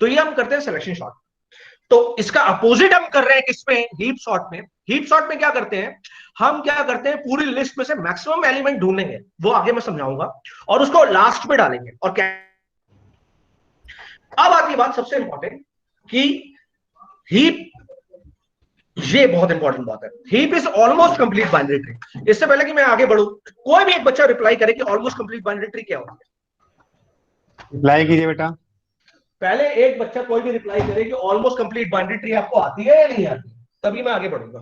तो ये हम करते हैं सिलेक्शन शॉर्ट। तो इसका अपोजिट हम कर रहे हैं किसमें, हीप सॉर्ट में। हीप सॉर्ट में क्या करते हैं, हम क्या करते हैं, पूरी लिस्ट में से मैक्सिमम एलिमेंट ढूंढेंगे, वो आगे मैं समझाऊंगा, और उसको लास्ट में डालेंगे। और क्या, अब आती बात सबसे इंपॉर्टेंट कि हीप, ये बहुत इंपॉर्टेंट बात है, heap is almost complete binary tree. इससे पहले कि मैं आगे बढ़ूं, कोई भी एक बच्चा रिप्लाई करे कि ऑलमोस्ट कंप्लीट बाइनरी ट्री क्या होती है। रिप्लाई कीजिए बेटा। पहले एक बच्चा कोई भी रिप्लाई करे कि ऑलमोस्ट कंप्लीट बाइनरी ट्री आपको आती है या नहीं आती, तभी मैं आगे बढ़ूंगा।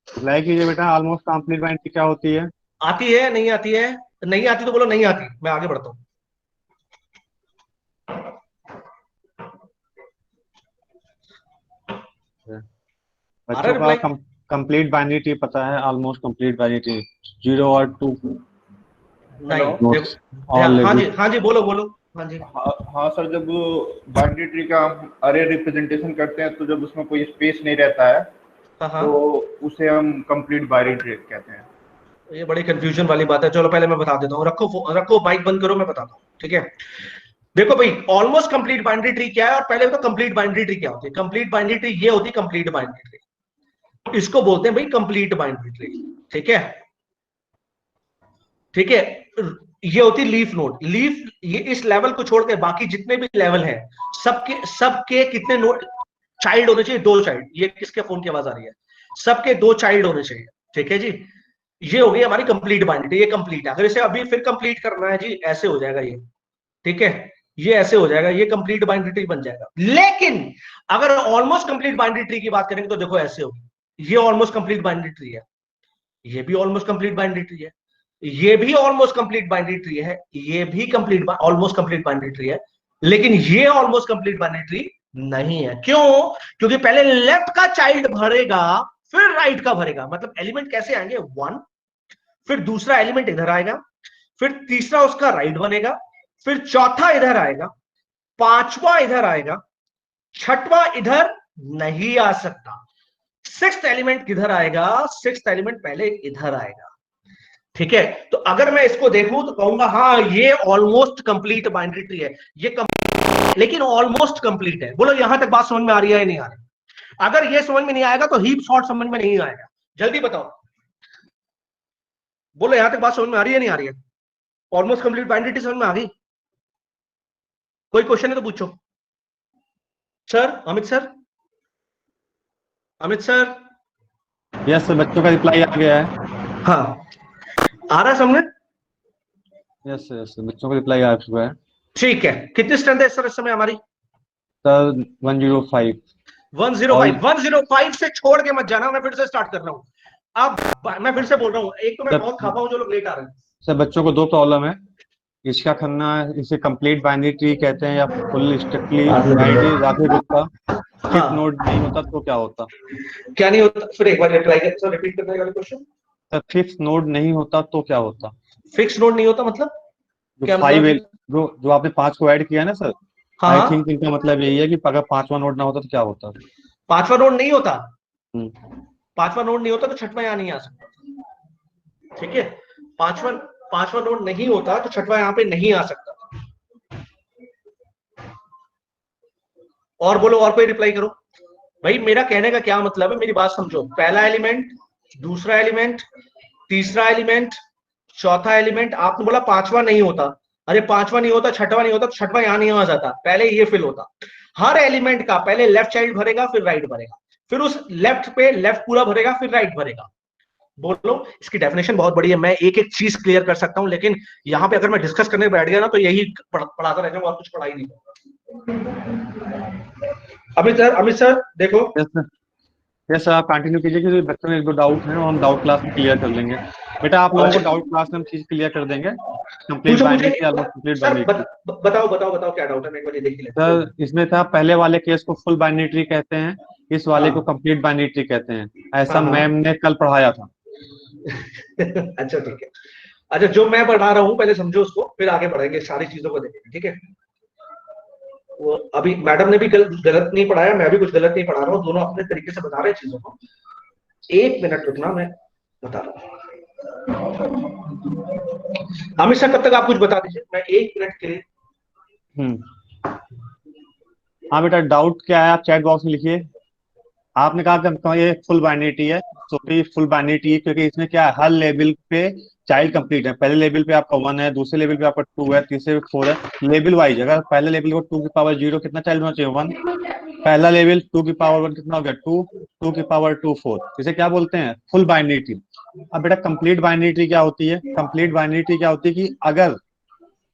रिप्लाई कीजिए बेटा, ऑलमोस्ट कंप्लीट बाइनरी क्या होती है? आती है नहीं आती है, नहीं आती तो बोलो नहीं आती, मैं आगे बढ़ता हूं। आ रहा बच्चों का रिप्लाई? कंप्लीट बाइनरी ट्री पता है, ऑलमोस्ट कंप्लीट बाइनरी ट्री, 0 और 2 नहीं हेलो। नोट्स देखो, ऑल हाँ जी बोलो बोलो। हाँ जी, हाँ हाँ सर, जब बाइनरी ट्री का हम अरे रिप्रेजेंटेशन करते हैं तो जब उसमें कोई स्पेस नहीं रहता है हाँ हाँ, तो उसे हम कंप्लीट बाइनरी ट्री कहते हैं। ये बड़ी कंफ्यूजन वाली बात है। चलो पहले मैं बता देता हूँ, रखो माइक बंद करो, मैं बताता हूँ, ठीक है। देखो भाई, ऑलमोस्ट कंप्लीट बाइनरी ट्री क्या है, और पहले तो कंप्लीट बाइनरी ट्री क्या होती है। कंप्लीट बाइनरी ट्री ये होती है, कंप्लीट बाइनरी ट्री, इसको बोलते हैं भाई कंप्लीट बाइनरी ट्री, ठीक है। ठीक है, ये होती लीफ नोड। लीफ, ये इस लेवल को छोड़ के बाकी जितने भी लेवल हैं, सबके सबके कितने नोड, चाइल्ड होने चाहिए, 2 चाइल्ड। ये किसके फोन की आवाज आ रही है? सबके 2 चाइल्ड होने चाहिए, ठीक है जी। ये हो गई हमारी कंप्लीट बाइनरी, ये कंप्लीट है। अगर इसे अभी फिर कंप्लीट करना है जी, ऐसे हो जाएगा ये, ठीक है, ये ऐसे हो जाएगा, ये कंप्लीट बाइनरी ट्री बन जाएगा। लेकिन अगर ऑलमोस्ट कंप्लीट बाइनरी ट्री की बात करेंगे तो देखो ऐसे होगी, ये ऑलमोस्ट कंप्लीट बाइनरी ट्री है, ये भी ऑलमोस्ट कंप्लीट बाइनरी ट्री है, ये भी ऑलमोस्ट कंप्लीट बाइनरी ट्री है, ये भी complete almost complete binary tree है। लेकिन ये ऑलमोस्ट कंप्लीट बाइनरी ट्री नहीं है। क्यों? क्योंकि पहले लेफ्ट का चाइल्ड भरेगा, फिर राइट का भरेगा। मतलब एलिमेंट कैसे आएंगे, 1, फिर दूसरा एलिमेंट इधर आएगा, फिर तीसरा उसका राइट बनेगा, फिर चौथा इधर आएगा, पांचवा इधर आएगा, छठवां इधर नहीं आ सकता। सिक्स्थ एलिमेंट किधर आएगा, सिक्स्थ एलिमेंट पहले इधर आएगा, ठीक है। तो अगर मैं इसको देखूं तो कहूंगा हाँ ये ऑलमोस्ट कंप्लीट बाइनरी ट्री है, ये लेकिन ऑलमोस्ट कंप्लीट है। बोलो यहां तक बात समझ में आ रही है या नहीं आ रही? अगर ये समझ में नहीं आएगा तो हीप सॉर्ट समझ में नहीं आएगा। जल्दी बताओ, बोलो यहां तक बात समझ में आ रही है नहीं आ रही है? ऑलमोस्ट कंप्लीट बाइनरी ट्री समझ में आ गई? कोई क्वेश्चन है तो पूछो। Sir, Amit sir, Amit sir. Yes sir, बच्चों का रिप्लाई आ गया है। हाँ, आ रहा है समझ? यस सर, यस सर, बच्चों का रिप्लाई आ चुका है। ठीक है, कितनी स्ट्रेंथ है सर इस समय हमारी? सर 105। 105। 105 से छोड़ के मत जाना, मैं फिर से स्टार्ट कर रहा हूं। अब मैं फिर से बोल रहा हूं, एक तो मैं बहुत खापा हूं जो लोग लेट आ रहे हैं। सर बच्चों को 2 प्रॉब्लम है। इसका खन्ना, इसे कंप्लीट बाइनरी ट्री कहते हैं या फुल स्ट्रिक्टली बाइनरी ट्री। राखी गुप्ता, फिफ्थ हाँ, नोड नहीं होता तो क्या होता? क्या नहीं होता? फिर एक बार रिप्लाई कर, सर रिपीट करने वाले क्वेश्चन। सर फिफ्थ नोड नहीं होता तो क्या होता? फिक्स नोड नहीं होता मतलब जो क्या मतलब 5, है? जो आपने 5 को ऐड किया ना सर, हाँ आई थिंक हाँ, इनका मतलब यही है कि अगर 5वां नोड ना होता तो क्या होता? पांचवा नोड नहीं होता, हम्म। पांचवा नोड नहीं होता तो छठवां यहां नहीं आ सकता, ठीक है। पांचवा पांचवा नोड नहीं होता तो छठवां यहां पे नहीं आ सकता। और बोलो, और कोई रिप्लाई करो। भाई मेरा कहने का क्या मतलब है, मेरी बात समझो। पहला एलिमेंट, दूसरा एलिमेंट, तीसरा एलिमेंट, चौथा एलिमेंट, आपने बोला पांचवा नहीं होता। अरे पांचवा नहीं होता, छठवा नहीं होता तो छठवा यहां नहीं आ जाता, पहले ये फिल होता। हर एलिमेंट का पहले लेफ्ट चाइल्ड भरेगा, फिर राइट भरेगा, फिर उस लेफ्ट पे लेफ्ट पूरा भरेगा, फिर राइट भरेगा। बोलो, इसकी डेफिनेशन बहुत बड़ी है, मैं एक एक चीज क्लियर कर सकता हूं, लेकिन यहां पे अगर मैं डिस्कस करने बैठ गया ना तो यही पढ़ाता रह जाऊंगा और कुछ पढ़ाई नहीं करूंगा। अमित सर देखो। यस सर, यस सर, आप कंटिन्यू कीजिए क्योंकि बच्चों में 1-2 डाउट हैं और हम डाउट क्लास में क्लियर कर लेंगे। बेटा आप लोगों को अच्छा, डाउट क्लास में हम चीज क्लियर कर देंगे। कंप्लीट पूछो बाइनरी पूछो tree, almost complete sir, binary tree. बताओ क्या डाउट है, मैं एक बार ये देख ही लेता हूँ। सर इसमें था, पहले वाले केस को फुल बाइनरी ट्री कहते हैं, इस वाले को हाँ कंप्लीट बाइनरी ट्री कहते हैं। हाँ ऐसा हाँ। मैम ने कल पढ़ाया था। अच्छा ठीक है। अच्छा, जो मैं पढ़ा रहा हूँ पहले समझो उसको, फिर आगे बढ़ेंगे, सारी चीजों को देखेंगे, ठीक है। वो अभी मैडम ने भी गलत नहीं पढ़ाया, मैं भी कुछ गलत नहीं पढ़ा रहा हूँ, दोनों अपने तरीके से बता रहे हैं चीजों को। एक मिनट रुकना, मैं बता रहा हूँ। हमेशा कब तक आप कुछ बता दीजिए, मैं 1 मिनट के लिए। हाँ बेटा, डाउट क्या है आप चैट बॉक्स में लिखिए। आपने कहा कि ये फुल बाइनरी ट्री है, तो फिर फुल बाइनरी ट्री क्योंकि इसमें क्या है, हर लेवल पे चाइल्ड कंप्लीट है। पहले लेवल पे आपका 1 है, दूसरे लेवल पे आपका 2 है, तीसरे पे 4 है। लेवल वाइज अगर पहले लेवल को 2 की पावर 0 कितना चाइल्ड होना चाहिए, 1। पहला लेवल 2 की पावर 1 कितना हो गया, 2। 2 की पावर 2 4। इसे क्या बोलते हैं, फुल बाइनरी ट्री। अब बेटा कंप्लीट बाइनरी ट्री क्या होती है, कंप्लीट बाइनरी ट्री क्या होती है कि अगर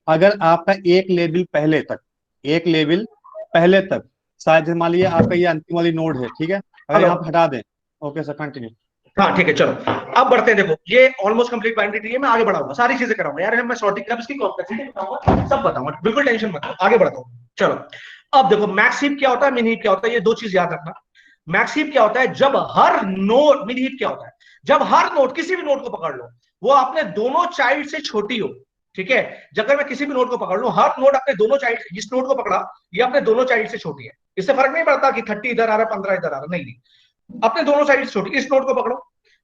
अगर आपका एक लेवल पहले तक, एक लेवल पहले तक, शायद मान लीजिए आपका ये अंतिम वाली नोड है, ठीक है, अगर हेलो। यहाँ पे हटा दें। Okay sir, continue. हाँ ठीक है, चलो अब बढ़ते हैं। देखो ये ऑलमोस्ट कंप्लीट बाइनरी ट्री है, मैं आगे बढ़ाऊंगा, सारी चीजें कराऊंगा यार, मैं सॉर्टिंग अब इसकी कॉम्प्लेक्सिटी बताऊंगा, सब बताऊंगा, बिल्कुल टेंशन मत लो, आगे बढ़ता हूँ। चलो अब देखो मैक्स हीप क्या होता है, मिन हीप क्या होता है, ये दो चीज याद रखना। मैक्स हीप क्या होता है, जब हर नोड, मिन हीप क्या होता है, जब हर नोड, किसी भी नोड को पकड़ लो, वो अपने दोनों चाइल्ड से छोटी हो। ठीक है, अगर मैं किसी भी नोड को पकड़ लूं, हर नोड अपने दोनों चाइल्ड, जिस नोड को पकड़ा ये अपने दोनों चाइल्ड से छोटी है। इससे फर्क नहीं पड़ता कि 30 इधर आ रहा है, 15 इधर आ रहा है, नहीं, अपने दोनों साइड से छोटी। इस नोट को पकड़ो,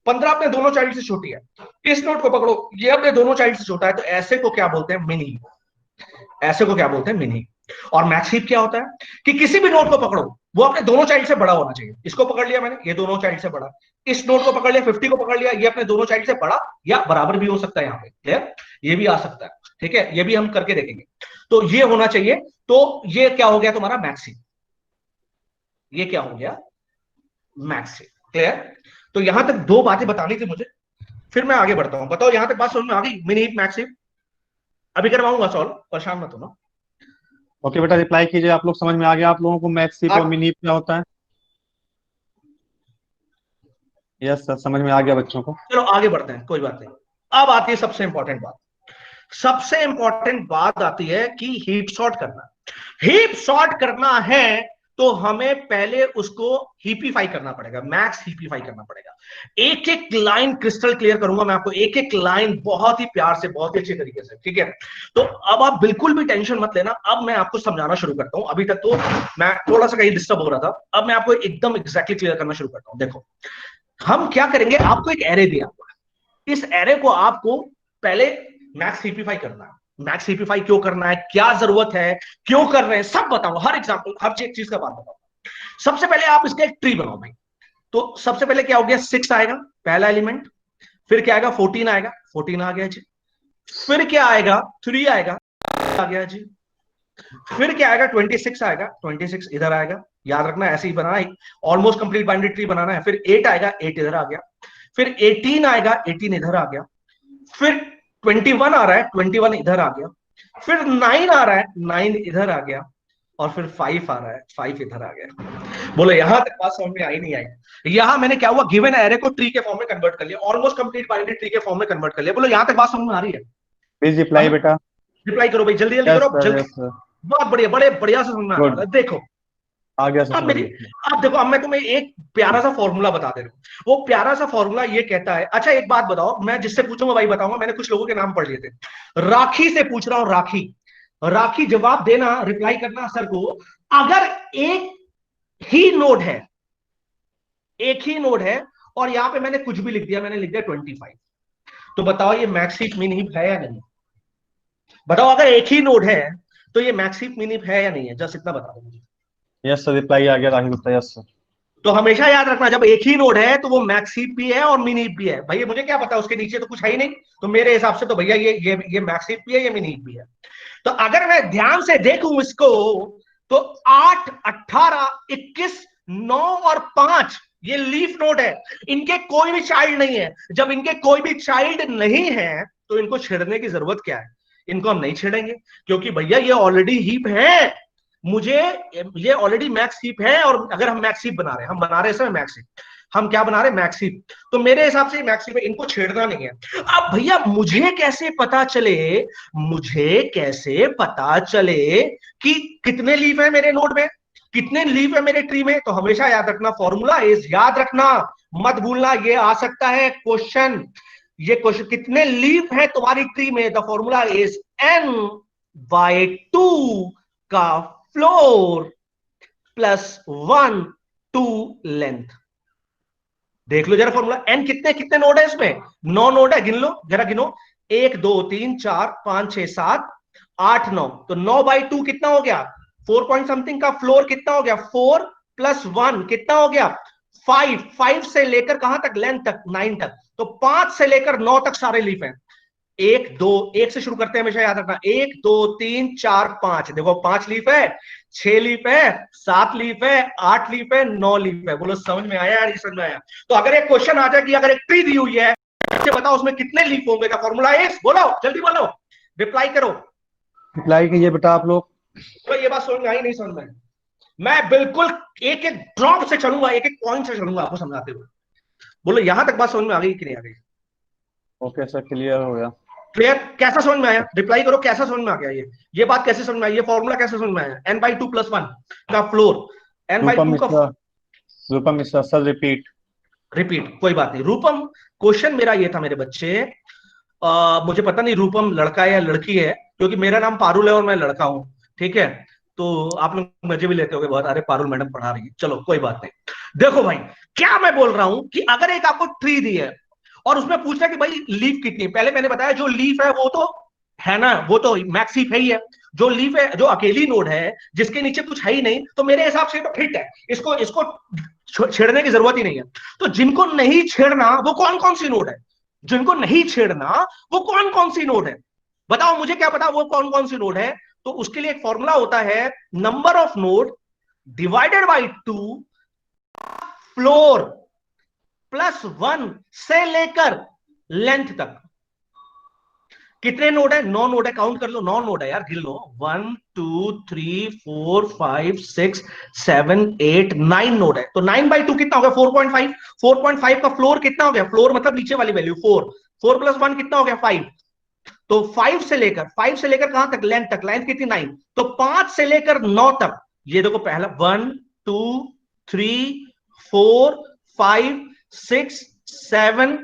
15 अपने दोनों साइड से छोटी है। इस नोट को पकड़ो, ये अपने दोनों साइड से छोटा है, तो ऐसे को क्या बोलते हैं, मिनी। ऐसे को क्या बोलते हैं, मिनी। और मैक्स हीप क्या होता है कि किसी भी नोट को पकड़ो, वो अपने दोनों चाइल्ड से बड़ा होना चाहिए। इसको पकड़ लिया मैंने, ये दोनों चाइल्ड से बड़ा। इस नोट को पकड़ लिया, 50 को पकड़ लिया, ये अपने दोनों चाइल्ड से बड़ा या बराबर भी हो सकता है, यहाँ पे क्लियर, ये भी आ सकता है। ठीक है, ये भी हम करके देखेंगे। तो ये होना चाहिए। तो ये क्या हो गया तुम्हारा, मैक्स हीप। ये क्या हो गया, मैक्स हीप। क्लियर। तो यहां तक दो बातें बतानी थी मुझे, फिर मैं आगे बढ़ता हूं। बताओ यहां तक बात समझ में आ गई, मिनी हीप मैक्स हीप। अभी करवाऊंगा सॉल्व, परेशान मत होना। ओके बेटा, रिप्लाई कीजिए, आप लोग समझ में आ गया आप लोगों को मैक्स हीप और आप मिनी हीप क्या होता है। यस सर, समझ में आ गया बच्चों को। चलो आगे बढ़ते हैं, कोई बात नहीं। अब आती है सबसे इंपॉर्टेंट बात। सबसे इंपॉर्टेंट बात आती है कि हीप सॉर्ट करना। हीप सॉर्ट करना है तो हमें पहले उसको हीपीफाई करना पड़ेगा, मैक्स हीपीफाई करना पड़ेगा। एक एक लाइन क्रिस्टल क्लियर करूंगा मैं आपको, एक एक लाइन बहुत ही प्यार से, बहुत ही अच्छे तरीके से। ठीक है, तो अब आप बिल्कुल भी टेंशन मत लेना, अब मैं आपको समझाना शुरू करता हूं। अभी तक तो मैं थोड़ा सा कहीं डिस्टर्ब हो रहा था, अब मैं आपको एकदम एग्जैक्टली क्लियर करना शुरू करता हूं। देखो हम क्या करेंगे, आपको एक एरे दिया हुआ है, इस एरे को आपको पहले मैक्स सिंप्लीफाई करना है। मैक्स सिंप्लीफाई क्यों करना है, क्या जरूरत है, क्यों कर रहे हैं, सब बताऊंगा, हर एग्जांपल, हर चीज का बात बताऊंगा। सबसे पहले आप इसका एक ट्री बनाओ भाई। तो सबसे पहले क्या हो गया, 6 आएगा पहला एलिमेंट। फिर क्या आएगा, 14 आएगा, 14 आ गया जी। फिर क्या आएगा, 3 आएगा, आ गया जी। फिर क्या आएगा, 26 आएगा, 26 इधर आएगा। याद रखना ऐसे ही बनाना है, ऑलमोस्ट कंप्लीट बाइनरी ट्री बनाना है। फिर 8 आएगा, 8 इधर आ गया। फिर 18 आएगा, 18 इधर आ गया। फिर 21 आ रहा है, 21 इधर आ गया। फिर 9 आ रहा है, 9 इधर आ गया। और फिर 5 आ रहा है, 5 इधर आ गया। बोलो यहां तक बात समझ में आई नहीं आई। यहां मैंने क्या हुआ, गिवन एरे को ट्री के फॉर्म में कन्वर्ट कर लिया, ऑलमोस्ट कंप्लीट बाइनरी ट्री के फॉर्म में कन्वर्ट कर लिया। बोलो यहां तक बात समझ में आ रही है। प्लीज रिप्लाई अब बेटा। रिप्लाई करो भाई, जल्दी जल्दी यस करो, सर, जल्दी। Yes sir. बहुत बढ़िया, बड़े बढ़िया से समझ में आने वाला गुड, है। देखो आ गया सर अब समझ मेरी, में। अब देखो, अब मैं तुम्हें एक प्यारा सा फॉर्मूला बता दे रहा हूं। वो प्यारा सा फॉर्मूला ये कहता है, अच्छा एक बात बताओ, मैं जिससे पूछूंगा भाई बताऊंगा, मैंने कुछ लोगों के नाम पढ़ लिए थे। राखी से पूछ रहा हूं, राखी। राखी जवाब देना, रिप्लाई करना सर को। अगर एक ही नोड है, एक ही नोड है, और यहां पे मैंने कुछ भी लिख दिया, मैंने लिख दिया 25, तो बताओ ये मैक्स हीप मिन हीप है या नहीं। बताओ अगर एक ही नोड है तो ये मैक्स हीप मिन हीप है या नहीं है, जस्ट इतना बता दो मुझे। यस सर, रिप्लाई आ गया राहिल गुप्ता, यस सर। तो हमेशा याद रखना, जब एक ही नोड है तो वो मैक्स हीप भी है और मिन हीप भी है। भैया मुझे क्या पता, उसके नीचे तो कुछ है ही नहीं, तो मेरे हिसाब से तो भैया ये मैक्स हीप भी है, ये मिन हीप भी है। तो अगर मैं ध्यान से देखूं इसको, तो 8, 18, 21, 9 और 5 ये लीफ नोड है। इनके कोई भी चाइल्ड नहीं है। जब इनके कोई भी चाइल्ड नहीं है तो इनको छेड़ने की जरूरत क्या है, इनको हम नहीं छेड़ेंगे, क्योंकि भैया ये ऑलरेडी हीप है। मुझे, ये ऑलरेडी मैक्स हीप है, और अगर हम मैक्स हीप बना रहे हैं, हम बना रहे हैं मैक्स हीप, हम क्या बना रहे हैं, मैक्स हीप, तो मेरे हिसाब से मैक्स हीप है, इनको छेड़ना नहीं है। अब भैया मुझे कैसे पता चले, मुझे कैसे पता चले कि कितने लीफ है मेरे नोड में, कितने लीफ है मेरे ट्री में। तो हमेशा याद रखना, फॉर्मूला इज, याद रखना, मत भूलना, ये आ सकता है क्वेश्चन। ये क्वेश्चन, कितने लीफ है तुम्हारी ट्री में, द फॉर्मूला इज n/2 का फ्लोर प्लस 1 टू लेंथ। देख लो जरा फॉर्मूला, एन कितने कितने नोड है इसमें, 9 नोड है, गिन लो जरा, गिनो, 1 2 3 4 5 6 7 8 9, तो 9/2 कितना हो गया, 4 पॉइंट समथिंग का फ्लोर कितना हो गया, 4 + 1 कितना हो गया, 5, 5 से लेकर कहां तक, लेंथ तक, 9 तक, तो 5 से लेकर 9 तक सारे लीफ हैं। एक दो, एक से शुरू करते हैं, हमेशा याद रखना, 1 2 3 4 5, देखो 5 लीफ है, 6 लीफ है, 7 लीफ है, 8 लीफ है, 9 लीफ है। बोलो समझ में आया यार, समझ में आया? तो अगर एक क्वेश्चन आ जाए कि अगर एक ट्री दी हुई है, बताओ उसमें कितने लीफ होंगे, का फॉर्मूला है, बोलो जल्दी बोलो, रिप्लाई करो। रिप्लाई कीजिए बेटा आप लोग। तो ये बात समझ में आई, नहीं समझ में? मैं बिल्कुल एक एक ड्रॉप से चलूंगा, एक एक पॉइंट से चलूंगा आपको समझाते हुए। बोलो यहां तक बात समझ में आ गई कि नहीं आ गई? ओके सर, क्लियर हो गया। क्लियर? कैसा समझ में आया, रिप्लाई करो, कैसा समझ में आ गया? ये बात कैसे समझ में आई, ये फॉर्मूला कैसे समझ में आया, n/2 + 1 का फ्लोर, रूपम n/2 का मिश्रा, रूपम मिश्रा सर, रिपीट। रिपीट, कोई बात नहीं। रूपम, क्वेश्चन मेरा ये था मेरे बच्चे, मुझे पता नहीं रूपम लड़का है या लड़की है, क्योंकि मेरा नाम पारुल है और मैं लड़का हूं, ठीक है? तो आप लोग मजे भी लेते होगे बहुत, अरे पारुल मैडम पढ़ा रही है, चलो कोई बात नहीं। देखो भाई, क्या मैं बोल रहा हूं कि अगर एक आपको ट्री दी है और उसमें पूछना कि भाई लीफ कितनी, पहले मैंने बताया जो लीफ है वो तो है ना, वो तो मैक्स हीप है ही है। जो लीफ है, जो अकेली नोड है, जिसके नीचे कुछ है ही नहीं, तो मेरे हिसाब से तो फिट है, इसको इसको छेड़ने की जरूरत ही नहीं है। तो जिनको नहीं छेड़ना वो कौन कौन सी नोड है, जिनको नहीं छेड़ना वो कौन कौन सी नोड है, बताओ मुझे, क्या पता वो कौन कौन सी नोड है? तो उसके लिए एक फॉर्मूला होता है, number of node divided by 2 floor +1 से लेकर लेंथ तक। कितने नोड है, 9 नोड है, काउंट कर लो, 9 नोड है यार, गिन लो, 1 2 3 4 5 6 7 8 9 नोड है, तो 9/2 कितना हो गया, 4.5, 4.5 का फ्लोर कितना हो गया, फ्लोर मतलब नीचे वाली वैल्यू 4, 4 + 1 कितना हो गया, 5, तो 5 से लेकर कहां तक, लेंथ तक, लेंथ कितनी, 9, तो 5 से लेकर 9 तक, ये देखो पहला 1 2 3 4 5 6 7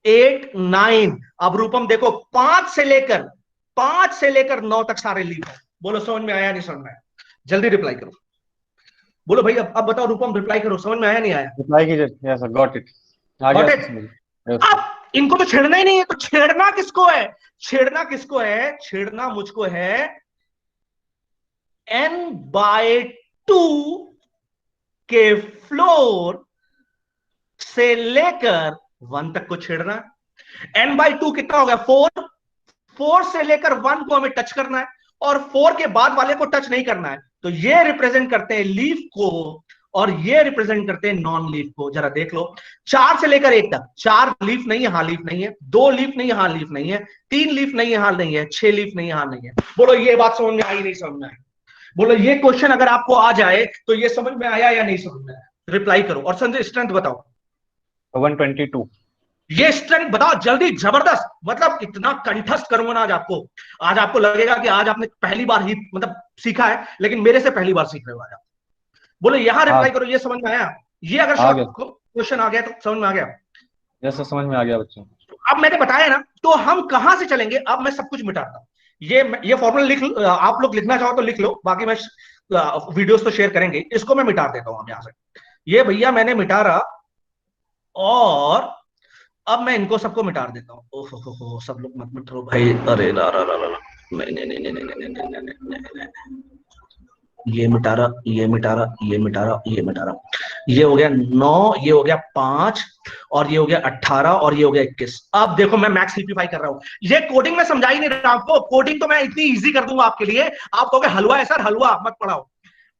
8 9, अब रूपम देखो 5 से लेकर 9 तक सारे लीफ है। बोलो समझ में आया, नहीं समझ में आया? जल्दी रिप्लाई करो, बोलो भाई, अब बताओ रूपम, रिप्लाई करो, समझ में आया नहीं आया? रिप्लाई कीजिए। Yes sir, got it. आ गया गॉट सर इट? समझ। Yes sir. अब इनको तो छेड़ना ही नहीं है, तो छेड़ना किसको है, छेड़ना किसको है, छेड़ना मुझको है n/2 के फ्लोर से लेकर 1 तक को छेड़ना है। n/2 कितना हो गया, 4, 4 से लेकर 1 को हमें टच करना है, और 4 के बाद वाले को टच नहीं करना है। तो ये रिप्रेजेंट करते हैं लीफ को, और ये रिप्रेजेंट करते हैं नॉन लीफ को। जरा देख लो, 4 से लेकर 1 तक, 4 लीफ नहीं है, हाँ लीफ नहीं है, 2 लीफ नहीं है, हाँ लीफ नहीं है, 3 लीफ नहीं है, हाँ नहीं है, 6 लीफ नहीं है, हाँ नहीं है। बोलो ये बात समझ में आई, नहीं समझ में आई? बोलो ये क्वेश्चन अगर आपको आ जाए तो ये समझ में आया या नहीं समझ में आया? रिप्लाई करो, और संजय स्ट्रेंथ बताओ, 122। ये स्ट्रेंथ बताओ जल्दी, जबरदस्त, मतलब इतना कंठस्थ करूंगा ना आज आपको, आज आपको लगेगा कि आज आपने पहली बार ही मतलब सीखा है, लेकिन मेरे से पहली बार सीख रहे हो आज आप। बोलो यहां हाँ, रिप्लाई करो, ये समझ में आया? ये अगर आ शॉर्ट गया। क्वेश्चन आ गया तो समझ में आ गया? यस सर, समझ में आ गया बच्चों। अब मैंने बताया ना, तो हम कहां से चलेंगे, अब मैं सब कुछ मिटाता हूं। ये फॉर्मूला आप लोग लिखना चाहो तो लिख लो, बाकी मैं वीडियोस तो शेयर करेंगे, इसको मैं मिटा देता हूं यहां से। ये भैया मैंने मिटा रहा, और अब मैं इनको सबको मिटा देता हूँ। ओहो हो, सब लोग मत मिटाओ भाई, अरे ला ला ला ला ला। नहीं नहीं नहीं नहीं नहीं नहीं नहीं नहीं नहीं नहीं नहीं। ये मिटा रहा, ये मिटा रहा, ये मिटा रहा, ये मिटा रहा, ये हो गया 9, ये हो गया 5, और ये हो गया 18, और ये हो गया 21। अब देखो मैं मैक्स सिंप्लीफाई कर रहा हूं, ये कोडिंग में समझा ही नहीं रहा आपको, कोडिंग तो मैं इतनी इजी कर दूंगा आपके लिए, आप कहोगे हलवा है सर, हलवा मत पढ़ाओ।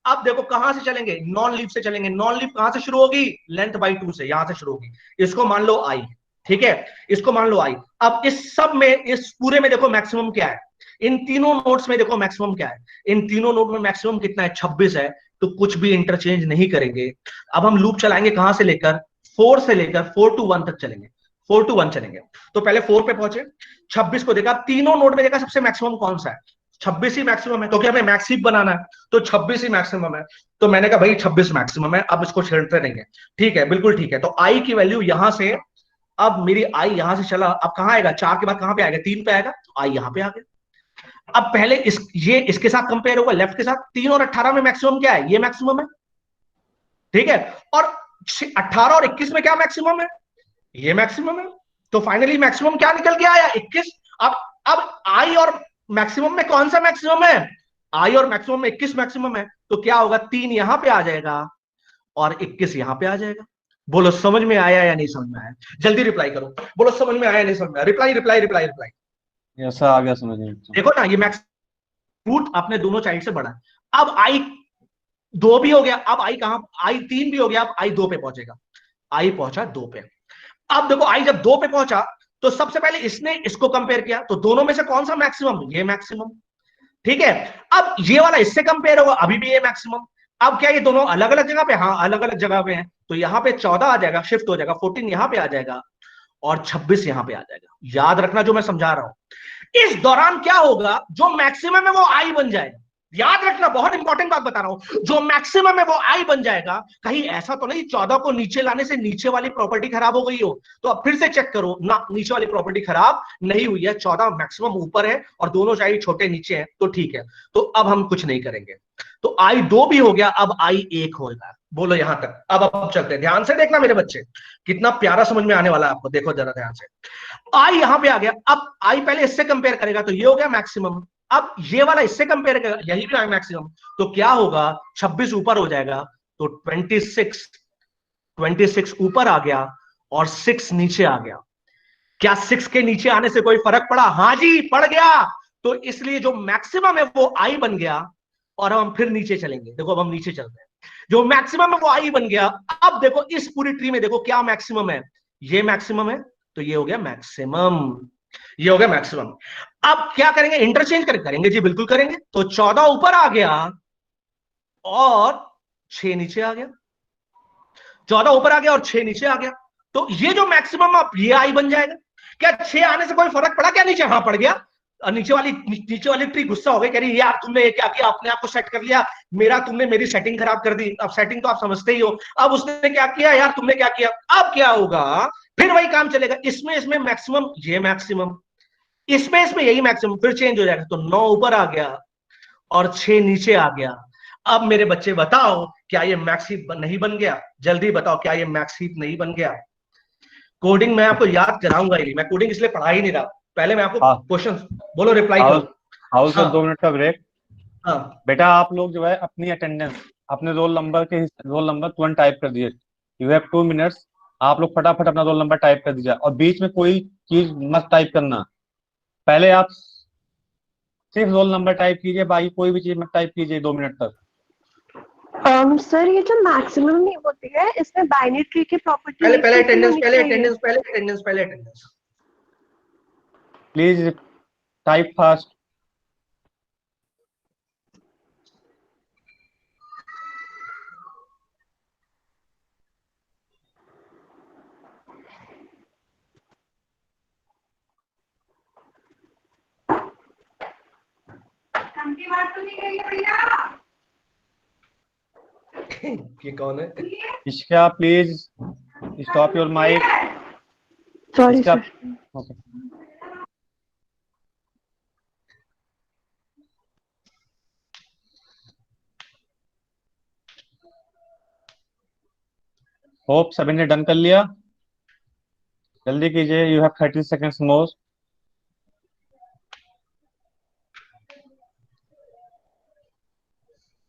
अब देखो कहां से चलेंगे, नॉन लीफ से चलेंगे। नॉन लीफ कहां से शुरू होगी, लेंथ/2 से, यहां से शुरू होगी, इसको मान लो आई, ठीक है, इसको मान लो आई। अब इस सब में, इस पूरे में देखो मैक्सिमम क्या है, इन तीनों नोट्स में देखो मैक्सिमम क्या है, इन तीनों नोट में मैक्सिमम कितना है, 26 है, तो कुछ भी इंटरचेंज नहीं करेंगे। अब हम लूप चलाएंगे कहां से लेकर, 4 से लेकर 4 to 1 तक चलेंगे, 4 to 1 चलेंगे। तो पहले 4 पे पहुंचे, 26 को देखा, तीनों नोट में देखा सबसे मैक्सिमम कौन सा है, 26 ही मैक्सिमम है, क्योंकि हमें मैक्स हीप बनाना है, तो 26 ही मैक्सिमम है। तो मैंने कहा भाई 26 मैक्सिमम है, अब इसको छेड़ते रहेंगे, ठीक है, बिल्कुल ठीक है। तो आई की वैल्यू यहां से, अब मेरी आई यहां से चला, अब कहां आएगा, 4 के बाद कहां पे आएगा, 3 पे आएगा, तो आई यहां पे आ गया। अब पहले ये इसके साथ कंपेयर होगा, लेफ्ट के साथ, 3 और 18 में मैक्सिमम क्या है, ये मैक्सिमम है, ठीक है। और 18 और 21 में क्या मैक्सिमम है? ये मैक्सिमम है। तो फाइनली मैक्सिमम क्या निकल के आया? 21। अब आई और मैक्सिमम में कौन सा मैक्सिमम है? आई और मैक्सिमम में 21 मैक्सिमम है। तो क्या होगा? 3 यहां पे आ जाएगा और 21 यहां पे आ जाएगा। बोलो समझ में आया या नहीं समझ में आया? जल्दी रिप्लाई करो, बोलो समझ में आया या नहीं समझ में आया? Reply reply reply reply. ऐसा आ गया समझ में। देखो ना, ये मैक्स रूट अपने दोनों साइड से बढ़ा है। अब आई 2 भी हो गया, अब आई कहां, आई 3 भी हो गया, अब आई 2 पे पहुंचेगा। आई पहुंचा 2 पे। अब देखो आई जब 2 पे पहुंचा तो सबसे पहले इसने इसको कंपेयर किया, तो दोनों में से कौन सा मैक्सिमम? ये मैक्सिमम। ठीक है। अब ये वाला इससे कंपेयर होगा, अभी भी ये मैक्सिमम। अब क्या ये दोनों अलग अलग जगह पे? हाँ अलग अलग जगह पे हैं। तो यहां पे 14 आ जाएगा, शिफ्ट हो जाएगा, 14 यहां पे आ जाएगा और 26 यहां पे आ जाएगा। याद रखना जो मैं समझा रहा हूं। इस दौरान क्या होगा? जो मैक्सिमम है वो आई बन जाएगा। याद रखना, बहुत इंपॉर्टेंट बात बता रहा हूं। जो मैक्सिमम है वो आई बन जाएगा। कहीं ऐसा तो नहीं 14 को नीचे लाने से नीचे वाली प्रॉपर्टी खराब हो गई हो? तो अब फिर से चेक करो ना, नीचे वाली प्रॉपर्टी खराब नहीं हुई है। 14 मैक्सिमम ऊपर है और दोनों साइड छोटे नीचे हैं, तो ठीक है। तो अब हम कुछ नहीं करेंगे। तो आई 2 भी हो गया, अब आई 1 होगा। बोलो यहां तक। अब चलते हैं, ध्यान से देखना मेरे बच्चे, कितना प्यारा समझ में आने वाला है आपको। देखो जरा ध्यान से। आई यहां पे आ गया। अब आई पहले इससे कंपेयर करेगा तो ये हो गया मैक्सिमम। अब ये वाला इससे कंपेयर करेगा, यही भी आई मैक्सिमम। तो क्या होगा? 26 ऊपर हो जाएगा, तो 26 ऊपर आ गया और 6 नीचे आ गया। क्या 6 के नीचे आने से कोई फर्क पड़ा? हाँ जी पड़ गया। तो इसलिए जो मैक्सिमम है वो आई बन गया। और अब हम फिर नीचे चलेंगे। देखो अब हम नीचे चलते हैं। जो मैक्सिमम है वो आई बन गया। अब देखो इस पूरी ट्री में देखो क्या मैक्सिमम है? ये मैक्सिमम है, तो ये हो गया मैक्सिमम। ये हो गया मैक्सिमम। अब क्या करेंगे? इंटरचेंज करेंगे जी, बिल्कुल करेंगे। तो 14 ऊपर आ गया और 6 नीचे आ गया। 14 ऊपर आ गया और 6 नीचे आ गया। तो ये जो मैक्सिमम अब ये आई बन जाएगा। क्या 6 आने से कोई फर्क पड़ा क्या नीचे? हाँ पड़ गया। और नीचे वाली ट्री गुस्सा हो गई, कह रही यार तुमने ये क्या किया, अपने आप को सेट कर लिया, तुमने मेरी सेटिंग खराब कर दी। अब सेटिंग तो आप समझते ही हो। अब उसने क्या किया यार, तुमने क्या किया? अब क्या होगा? फिर वही काम चलेगा। इसमें मैक्सिमम, ये मैक्सिमम, इसमें यही मैक्सिमम, फिर चेंज हो जाएगा। तो 9 ऊपर आ गया और 6 नीचे आ गया। अब मेरे बच्चे बताओ, क्या ये मैक्स हीप नहीं बन गया? जल्दी बताओ, क्या ये मैक्स हीप नहीं बन गया? कोडिंग मैं आपको याद कराऊंगा ही नहीं, मैं कोडिंग इसलिए पढ़ा ही नहीं रहा। पहले मैं आपको हाँ, क्वेश्चन, बोलो रिप्लाई हाउस करो। हाउस हाँ सर 2 मिनट का ब्रेक। हाँ। बेटा आप लोग जो है अपनी अटेंडेंस अपने रोल नंबर तुरंत टाइप कर दिए। You have 2 minutes. आप लोग फटाफट अपना रोल नंबर टाइप कर दीजिए और बीच में कोई चीज मत टाइप करना। पहले आप सिर्फ रोल नंबर टाइप कीजिए, बाकी कोई भी चीज मत टाइप कीजिए 2 मिनट तक। सर ये जो मैक्सिमम नहीं होती है इसमें बाइनरी ट्री की प्रॉपर्टी पहले पहले लिखने अटेंडेंस, होनी पहले चाहिए। अटेंडेंस, पहले अटेंडेंस, पहले अटेंडेंस। Please type fast. ये कौन है? इश्का please stop your mic. Sorry इसका सर। ओके। होप सभी ने डन कर लिया। जल्दी कीजिए, यू हैव 30 सेकेंड्स मोर।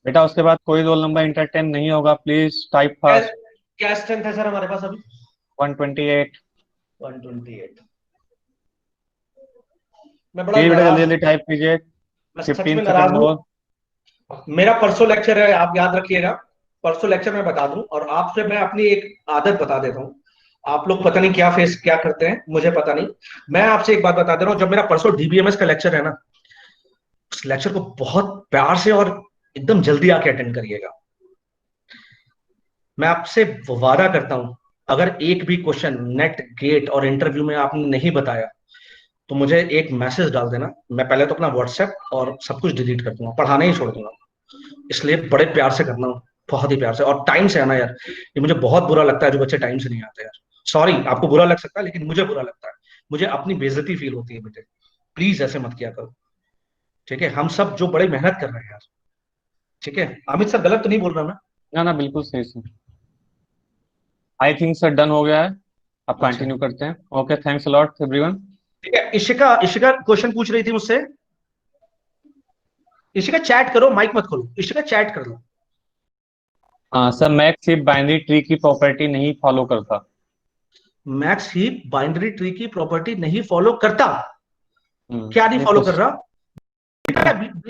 बेटा उसके बाद कोई रोल नंबर इंटरटेन नहीं होगा, प्लीज टाइप क्या फास्ट। क्या स्ट्रेंथ है सर हमारे पास अभी? 128। 128। मैं बड़ा प्लीज बेटा जल्दी नाराज जल्दी हूँ, टाइप कीजिए। मैं सच 15 में नाराज सेकेंड हूँ। मोर। मेरा परसों लेक्चर है, आप याद रखिएगा। परसों लेक्चर में बता दूं, और आपसे मैं अपनी एक आदत बता देता हूँ। आप लोग पता नहीं क्या करते हैं, मुझे पता नहीं। मैं आपसे एक बात बता दे रहा हूँ, जब मेरा परसों डीबीएमएस का लेक्चर है ना, उस लेक्चर को बहुत प्यार से और एकदम जल्दी आके अटेंड करिएगा। मैं आपसे वादा करता हूं, अगर एक भी क्वेश्चन नेट गेट और इंटरव्यू में आपने नहीं बताया तो मुझे एक मैसेज डाल देना। मैं पहले तो अपना व्हाट्सएप और सब कुछ डिलीट कर दूंगा, पढ़ाना ही छोड़ दूंगा। इसलिए बड़े प्यार से करना, बहुत ही प्यार से, और टाइम से आना यार। ये मुझे बहुत बुरा लगता है जो बच्चे टाइम से नहीं आते यार। सॉरी, आपको बुरा लग सकता है लेकिन मुझे बुरा लगता है। मुझे अपनी बेइज्जती फील होती है बेटे। प्लीज ऐसे मत किया करो, ठीक है? हम सब जो बड़े मेहनत कर रहे हैं यार, ठीक है? अमित सर गलत तो नहीं बोल रहा मैं? ना ना बिल्कुल सही सही। आई थिंक सर डन हो गया है, अब अच्छा। कंटिन्यू करते हैं। Okay, thanks a lot everyone. ठीक है, इशिका इशिका क्वेश्चन पूछ रही थी मुझसे। इशिका चैट करो, माइक मत खोलो, इशिका चैट कर लो। हाँ sir, max heap binary tree की प्रॉपर्टी नहीं फॉलो करता। मैक्स हीप बाइनरी ट्री की प्रॉपर्टी नहीं फॉलो करता। क्या नहीं ये फॉलो कर क्वेश्चन रहा?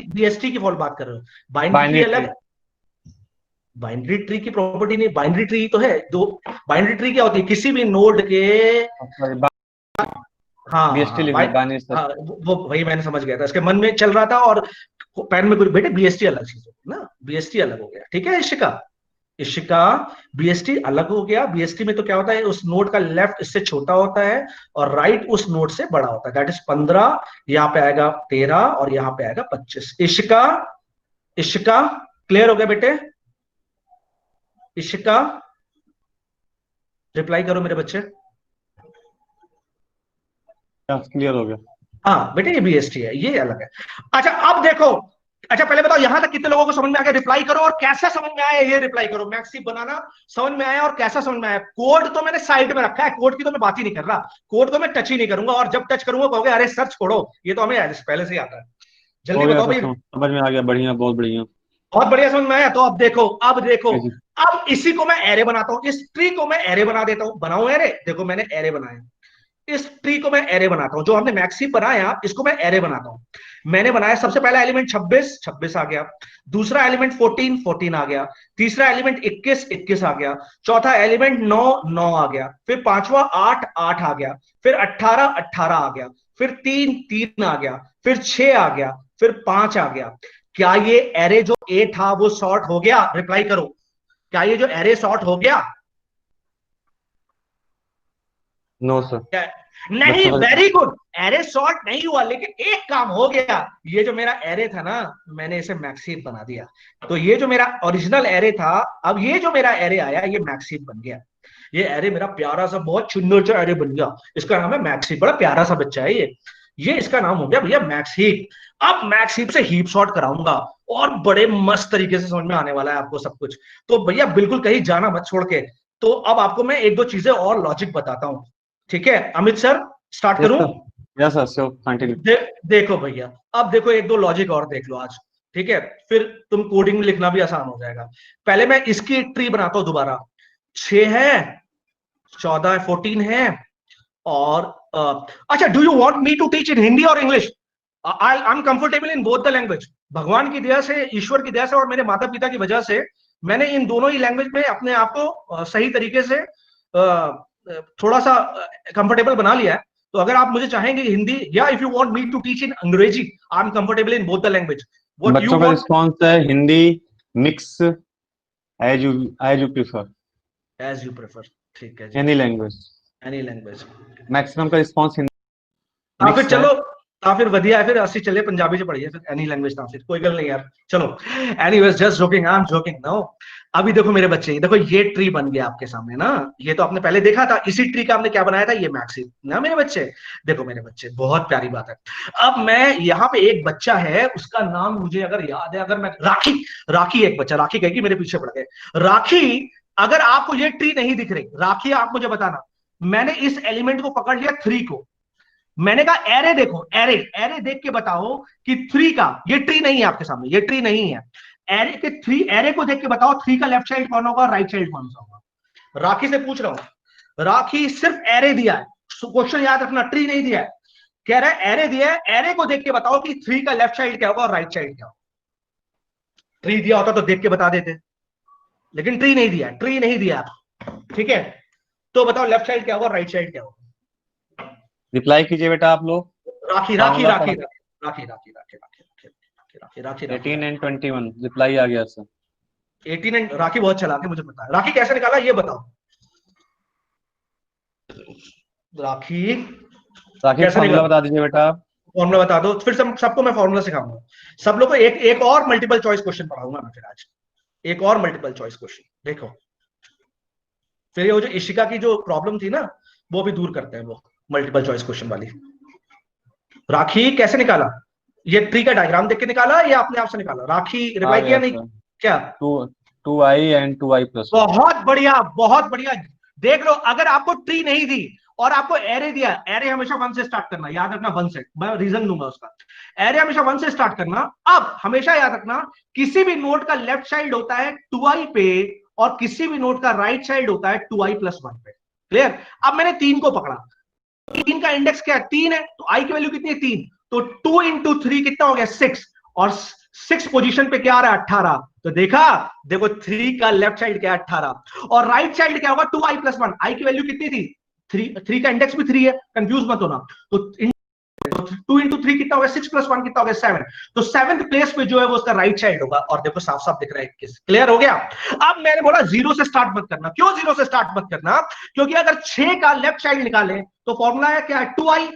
बीएसटी की फॉलो बात कर रहे हो? Binary tree binary tree. अलग, बाइनरी ट्री की प्रॉपर्टी नहीं, बाइनरी ट्री तो है दो। बाइनरी ट्री क्या होती है? किसी भी नोड के, सॉरी, हाँ हाँ बीएसटी हाँ लिख बाइ रहे बाइनरी सर। हाँ वो वही मैंने समझ गया था, इसके मन में चल रहा था और पेन में कुछ, बेटे बीएसटी अलग चीज होती है ना, बीएसटी अलग हो गया। ठीक है इशिका, इशिका बीएसटी अलग हो गया। बीएसटी में तो क्या होता है, उस नोड का लेफ्ट इससे छोटा होता है और राइट उस नोड से बड़ा होता है। दैट इज 15, यहाँ पे आएगा 13 और यहाँ पे आएगा 25। इशिका, इशिका क्लियर हो गया बेटे? इशिका रिप्लाई करो मेरे बच्चे। क्लियर हो गया। हाँ बेटे ये बीएसटी है, ये अलग है। अच्छा अब देखो, अच्छा पहले बताओ यहां तक कितने लोगों को समझ में आ गया? रिप्लाई करो, और कैसा समझ में आया ये रिप्लाई करो। मैक्सिप बनाना समझ में आया और कैसा समझ में आया? कोड तो मैंने साइड में रखा है, कोड की तो मैं बात ही नहीं कर रहा, कोड तो मैं टच ही नहीं करूंगा, और जब टच करूंगा कहोगे अरे सर छोड़ो, ये तो हमें पहले से ही आता है। हो जल्दी गया बताओ सर, भाई। समझ में आ गया, बढ़िया, बहुत बढ़िया। बहुत बढ़िया समझ में आया। तो अब देखो, अब देखो, जी जी। अब इसी को मैं एरे बनाता हूं, इस ट्री को मैं एरे बना देता हूं। बनाऊं एरे? देखो मैंने एरे बनाया, इस ट्री को मैं एरे बनाता हूं। जो हमने मैक्सिप बनाया इसको मैं एरे बनाता हूं। मैंने बनाया सबसे पहला एलिमेंट 26, 26 आ गया। दूसरा एलिमेंट 14, 14 आ गया। तीसरा एलिमेंट 21, 21 आ गया। चौथा एलिमेंट 9, 9 आ गया। फिर पांचवा 8, 8 आ गया। फिर 18, 18 आ गया। फिर 3, 3 आ गया। फिर 6 आ गया। फिर 5 आ गया। क्या ये एरे जो ए था वो सॉर्ट हो गया? रिप्लाई करो, क्या ये जो एरे सॉर्ट हो गया? No sir. नहीं, बच्चों का वेरी गुड। एरे सॉर्ट नहीं हुआ, लेकिन एक काम हो गया। ये जो मेरा एरे था ना, मैंने इसे मैक्सिप बना दिया। तो ये जो मेरा ओरिजिनल एरे था, अब ये जो मेरा एरे आया ये मैक्सिप बन गया। ये एरे मेरा प्यारा सा बहुत सुंदर सा एरे बन गया। इसका नाम है मैक्सिप, बड़ा प्यारा सा बच्चा है ये इसका नाम हो गया भैया मैक्सिप। अब मैक्सिप से हीप सॉर्ट कराऊंगा और बड़े मस्त तरीके से समझ में आने वाला है आपको सब कुछ। तो भैया बिल्कुल कहीं जाना मत छोड़ के। तो अब आपको मैं एक दो चीजें और लॉजिक बताता हूं। ठीक है अमित सर, स्टार्ट यस करूं? Sir, yes sir, so continue. देखो भैया, अब देखो एक दो लॉजिक और देख लो आज। ठीक है, फिर तुम कोडिंग में लिखना भी आसान हो जाएगा। पहले मैं इसकी ट्री बनाता हूं दोबारा। 6 है, 14 है, 14 है, और अच्छा, do you want me to teach in Hindi और English? I am comfortable in both the language. भगवान की दया से, ईश्वर की दया से और मेरे माता पिता की वजह से मैंने इन दोनों ही लैंग्वेज में अपने आप को सही तरीके से थोड़ा सा कंफर्टेबल बना लिया है। तो अगर आप मुझे चाहेंगे हिंदी, या if you want me to teach in Angrezi, I am comfortable in both the language. What you बच्चों का वांट? रिस्पॉन्स है Hindi mix, as you prefer, as you prefer. ठीक है जी, any language. Any language. Maximum का रिस्पॉन्स हिंदी हाँ फिर mix है। चलो, हाँ फिर वधिया है, फिर असि चले पंजाबी से पढ़िए फिर, एनी लैंग्वेज ना, फिर कोई गल नहीं यार। चलो, anyways just joking, I am joking no. अभी देखो मेरे बच्चे, देखो ये ट्री बन गया आपके सामने ना। ये तो आपने पहले देखा था, इसी ट्री का आपने क्या बनाया था, ये मैक्सिम ना मेरे बच्चे। देखो मेरे बच्चे, बहुत प्यारी बात है। अब मैं यहाँ पे एक बच्चा है, उसका नाम मुझे अगर याद है, अगर मैं राखी, राखी एक बच्चा, राखी कहेगी मेरे पीछे पड़ गए। राखी, अगर आपको ये ट्री नहीं दिख रही, राखी आप मुझे बताना। मैंने इस एलिमेंट को पकड़ लिया 3 को, मैंने कहा एरे देखो, एरे एरे देख के बताओ कि 3 का, ये ट्री नहीं है आपके सामने, ये ट्री नहीं है। एरे के 3, एरे को देख के बताओ 3 का लेफ्ट साइड कौन होगा, राइट साइड कौन सा होगा? राखी से पूछ रहा हूं। राखी सिर्फ एरे दिया है, क्वेश्चन याद रखना, ट्री नहीं दिया है। कह रहा है एरे दिया है, एरे को देख के बताओ कि 3 का लेफ्ट साइड क्या होगा और राइट साइड क्या होगा। ट्री दिया होता तो देख के बता देते, लेकिन ट्री नहीं दिया, ट्री नहीं दिया। ठीक है, तो बताओ लेफ्ट साइड क्या होगा, राइट साइड क्या होगा? रिप्लाई कीजिए बेटा आप लोग। Rakhi Rakhi formula Rakhi for Rakhi Rakhi Rakhi Rakhi Rakhi Rakhi Rakhi Rakhi 18 and 21 reply आ गया सर। 18 एंड राखी बहुत चलाक है, मुझे पता है। राखी कैसे निकाला ये बताओ, राखी राखी कैसे फॉर्मूला निकाला? बता दीजिए बेटा आप। फॉर्मूला बता दो, फिर सबको मैं फॉर्मूला सिखाऊंगा। सब लोग को एक एक और मल्टीपल चॉइस क्वेश्चन पढ़ाऊंगा मैं फिर आज, एक और मल्टीपल चॉइस क्वेश्चन। देखो फिर ये जो इशिका की जो प्रॉब्लम थी ना, वो भी दूर करते हैं, वो मल्टीपल चॉइस क्वेश्चन वाली। राखी कैसे निकाला? ये ट्री का डायग्राम देख के निकाला या अपने आप से निकाला? राखी आ रिप्लाई किया गया नहीं सर। क्या? 2i and 2i+1। बहुत बढ़िया, बहुत बढ़िया। देख लो, अगर आपको ट्री नहीं दी और आपको एरे दिया, एरे हमेशा 1 से स्टार्ट करना, याद रखना 1 से, मैं रीजन दूंगा उसका। एरे हमेशा 1 से स्टार्ट करना। अब हमेशा याद रखना, किसी भी नोड का लेफ्ट साइड होता है 2i पे और किसी भी नोड का राइट साइड होता है 2i + 1 पे। क्लियर? अब मैंने 3 को पकड़ा, 3 का इंडेक्स क्या है? 3 है, तो i की वैल्यू कितनी है? 3। तो 2 × 3 कितना हो गया? 6। और 6 पोजीशन पे क्या आ रहा है? 18। तो देखा, देखो 3 का लेफ्ट साइड क्या है? 18। और राइट साइड क्या होगा? 2i + 1। i की वैल्यू कितनी थी? 3 का इंडेक्स भी 3 है, कंफ्यूज मत होना। तो 2 × 3 कितना हो गया? 6 + 1 कितना हो गया? 7। तो 7th प्लेस पे जो है वो उसका राइट साइड होगा। और देखो साफ साफ दिख रहा है 21। क्लियर हो गया? अब मैंने बोला 0 से स्टार्ट मत करना। क्यों 0 से स्टार्ट मत करना? क्योंकि अगर 6 का लेफ्ट साइड निकाले तो फॉर्मूला है क्या है? 2i।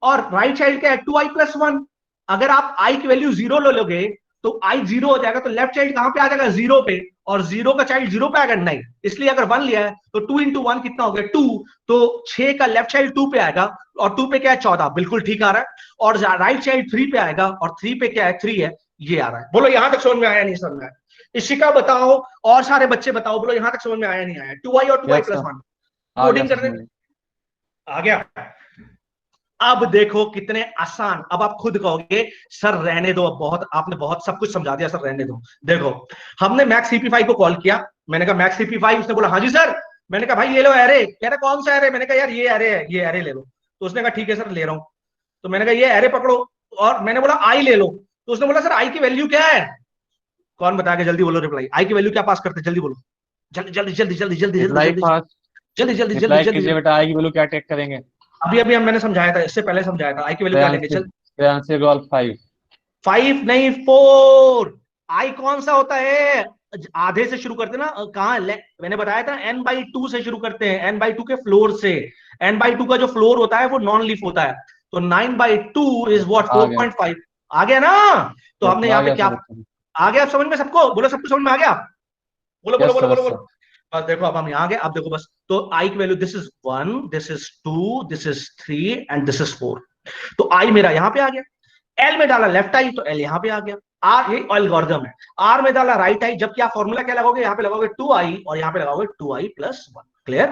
और राइट साइड क्या है? 2i + 1। अगर आप i की वैल्यू 0 ले लोगे तो i 0 हो जाएगा, तो लेफ्ट साइड कहां पे आ जाएगा? 0 पे। और 0 का चाइल्ड 0 पे आएगा? नहीं। इसलिए अगर 1 लिया है तो 2 × 1 कितना हो गया? 2। तो 6 का लेफ्ट साइड 2 पे आएगा और 2 पे क्या है? 14। बिल्कुल ठीक आ रहा है। और राइट साइड 3 पे आएगा और 3 पे क्या है? 3 है। ये आ रहा है। बोलो यहां तक समझ में आया? नहीं समझ में आया? इशिका बताओ, और सारे बच्चे बताओ, बोलो यहां तक समझ में आया नहीं आया? 2i और 2i यस + सर, 1 आ गया कोडिंग करने समझ में। आ गया। अब देखो कितने आसान। अब आप खुद कहोगे सर रहने दो, अब बहुत आपने बहुत सब कुछ समझा दिया, सर रहने दो। देखो, हमने मैक्स CP5 को कॉल किया। मैंने कहा मैक्स CP5, उसने बोला हाँ जी सर। मैंने कहा भाई ये लो एरे। कह रहा कौन सा एरे? मैंने कहा यार ये एरे है, ये एरे ले लो। तो उसने कहा ठीक है सर ले रहा हूं। तो मैंने कहा ये एरे पकड़ो, और मैंने बोला आई ले लो। तो उसने बोला सर आई की वैल्यू क्या है? कौन बताएगा? जल्दी बोलो रिप्लाई। आई की वैल्यू क्या पास करते? जल्दी बोलो, जल्दी जल्दी जल्दी जल्दी जल्दी जल्दी रिप्लाई जल्दी फास्ट, जल्दी जल्दी जल्दी रिप्लाई जल्दी कीजिए जल्दी। बेटा, आई की वैल्यू क्या टेक करेंगे? अभी अभी मैंने समझाया था, इससे पहले समझाया था। आई की वैल्यू क्या लेंगे? चल, श्रेयांशी अग्रवाल 5। 5 नहीं 4। आई कौन सा होता है? आधे से शुरू करते ना, कहाँ मैंने बताया था n/2 से शुरू करते हैं, n/2 के फ्लोर से। n/2 का जो फ्लोर होता है वो नॉन लीफ होता है। तो 9/2 इज व्हाट? आ गया, 4.5। आ गया ना? तो यस हमने आ यहाँ पे गया क्या, सर। आ गया? आप समझ में सबको? बोलो सबको समझ में आ गया? बोलो बोलो यस बोलो सर, बोलो यस बोलो। सर। बस देखो अब हम यहाँ आ गए। अब देखो बस, तो आई की value this is 1, this is 2, this is 3 and this is 4। तो आई मेरा यहाँ पे आ गया। एल में डाला लेफ्ट आई, तो एल यहां पे आ गया। आर, ये एल्गोरिथम है। आर में डाला राइट आई, जबकि आप फॉर्मूला क्या लगाओगे? यहाँ पे लगाओगे 2i और यहाँ पे लगाओगे 2i + 1। क्लियर?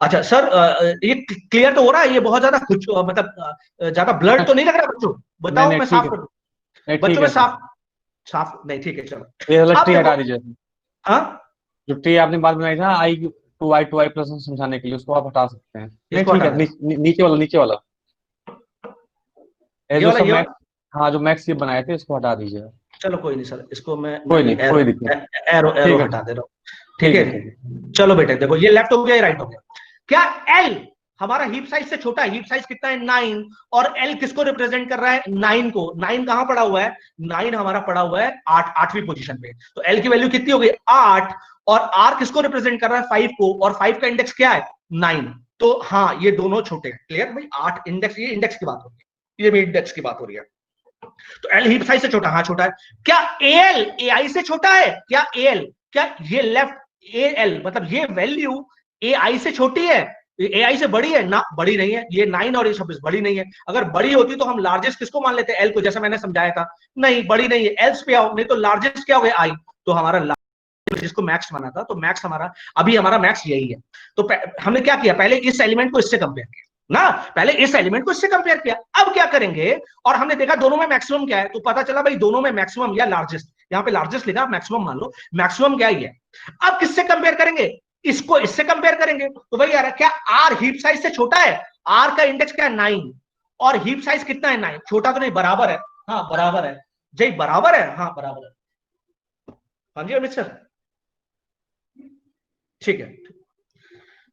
अच्छा सर, ये क्लियर तो हो रहा है? ये बहुत ज्यादा कुछ मतलब ज्यादा ब्लड तो नहीं लग रहा बच्चों? नहीं बताओ नहीं मैं ठीक साफ है, कर दूं? नहीं ठीक बच्चों में है सर। साफ, साफ नहीं? ठीक है चलो। ये वाला अब ट्री देखो, हटा दीजिए। हाँ जो ट्री आपने बात बनाई था आई 2i प्लस समझाने के लिए, उसको आप हटा सकते हैं। नहीं इसको ठीक हटा है, देना, नीचे वाला, नीचे वाला, ये ये जो वाला, सब ये वाला। मैक्स, हाँ जो मैक्स ये बनाए थे इसको हटा दीजिए। चलो कोई नहीं सर, इसको मैं कोई अभी नहीं, एरो कोई दिक्कत। एरो एरो ठीक है, हटा दे रहा हूँ। ठीक है? ठीक है। चलो बेटे देखो, ये लेफ्ट हो गया, ये राइट हो गया। क्या एल हमारा हीप साइज से छोटा है? हीप साइज कितना है? 9। और एल किसको रिप्रेजेंट कर रहा है? 9 को। 9 कहां पड़ा हुआ है? 9 हमारा पड़ा हुआ है 8वीं पोजीशन पे। तो एल की वैल्यू कितनी हो गई? 8। और आर किसको रिप्रेजेंट कर रहा है? 5 को। और 5 का इंडेक्स क्या है? 9। तो हाँ, ये दोनों छोटे हैं। क्लियर भाई? 8 इंडेक्स, ये इंडेक्स की बात हो रही है, ये भी इंडेक्स की बात हो रही है। तो एल हीप साइज से छोटा? हाँ छोटा है। क्या एल एआई से छोटा है? क्या एल, क्या ये लेफ्ट एल मतलब ये वैल्यू एआई से छोटी है? एआई से बड़ी है ना? बड़ी नहीं है। ये 9 और ये 26 बड़ी नहीं है। अगर बड़ी होती तो हम लार्जेस्ट किसको मान लेते? एल को, जैसा मैंने समझाया था। नहीं, बड़ी नहीं है। एल्स पे आओ, नहीं तो लार्जेस्ट क्या हो गया? आई। तो हमारा जिसको मैक्स माना था, तो मैक्स हमारा, अभी हमारा मैक्स यही है। तो हमने क्या किया? पहले इस एलिमेंट को इससे कंपेयर किया ना, पहले इस एलिमेंट को इससे कंपेयर किया। अब क्या करेंगे? और हमने देखा दोनों में मैक्सिमम क्या है, तो पता चला भाई दोनों में मैक्सिमम या लार्जेस्ट, यहां पे लार्जेस्ट लिखा, मैक्सिमम मान लो, मैक्सिमम क्या ही है। अब किससे कंपेयर करेंगे? इसको इससे कंपेयर करेंगे। तो भाई यार, क्या आर हीप साइज से छोटा है? आर का इंडेक्स क्या है? 9। और हीप साइज कितना है? 9। छोटा तो नहीं, बराबर है। हाँ बराबर है। जय बराबर है? हाँ बराबर है। हाँ जी अमित सर, ठीक है।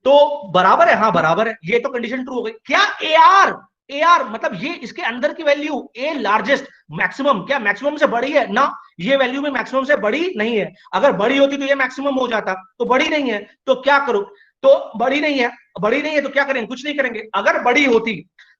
तो बराबर है? हाँ बराबर है। ये तो कंडीशन ट्रू हो गई। क्या ए आर, ए आर मतलब ये इसके अंदर की वैल्यू ए लार्जेस्ट मैक्सिमम, क्या मैक्सिमम से बड़ी है ना? ये वैल्यू में मैक्सिमम से बड़ी नहीं है। अगर बड़ी होती तो ये मैक्सिमम हो जाता, तो बड़ी नहीं है। तो क्या करो? तो बड़ी नहीं है, बड़ी नहीं है तो क्या करेंगे? कुछ नहीं करेंगे। अगर बड़ी होती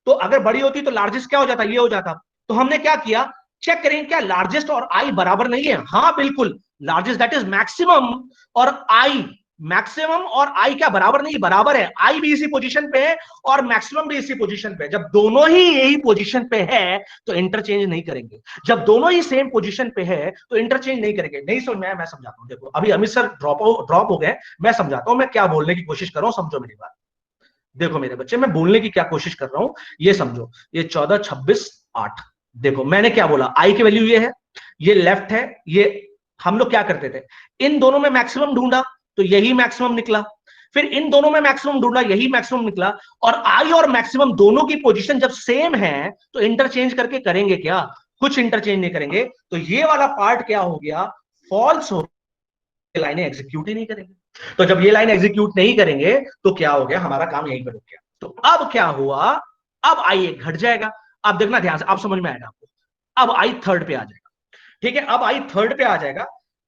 तो, अगर बड़ी होती तो लार्जेस्ट क्या हो जाता? ये हो जाता। तो हमने क्या किया? चेक करेंगे क्या लार्जेस्ट और आई बराबर नहीं है? हाँ बिल्कुल, लार्जेस्ट दैट इज मैक्सिमम और आई मैक्सिमम और आई क्या बराबर नहीं, बराबर है। आई भी इसी पोजीशन पे है और मैक्सिमम भी इसी पोजीशन पे है। जब दोनों ही यही पोजीशन पे है तो इंटरचेंज नहीं करेंगे। जब दोनों ही सेम पोजीशन पे है तो इंटरचेंज नहीं करेंगे। नहीं समझ में आया, मैं समझाता हूं। देखो अभी अमित सर ड्रॉप हो गए, मैं समझाता हूं मैं क्या बोलने की कोशिश कर रहा हूं, समझो मेरी बात। देखो मेरे बच्चे, मैं बोलने की क्या कोशिश कर रहा हूं ये समझो। ये 14, 26, 8, देखो मैंने क्या बोला, आई की वैल्यू ये है, ये लेफ्ट है, ये हम लोग क्या करते थे, इन दोनों में मैक्सिमम ढूंढा तो यही मैक्सिमम निकला, फिर इन दोनों में मैक्सिमम ढूंढा यही मैक्सिमम निकला। और आई और मैक्सिमम दोनों की पोजीशन जब सेम है तो इंटरचेंज करके करेंगे क्या, कुछ इंटरचेंज नहीं करेंगे। तो ये वाला पार्ट क्या हो गया, फॉल्स हो, लाइनें एग्जीक्यूट ही नहीं करेंगे। तो जब ये लाइन एग्जीक्यूट नहीं करेंगे तो क्या हो गया, हमारा काम यहीं पर रुक गया। तो अब क्या हुआ, अब आई एक घट जाएगा। अब देखना ध्यान से, अब समझ में आएगा आपको। अब आई थर्ड पे आ जाएगा, ठीक है, अब आई थर्ड पे आ जाएगा।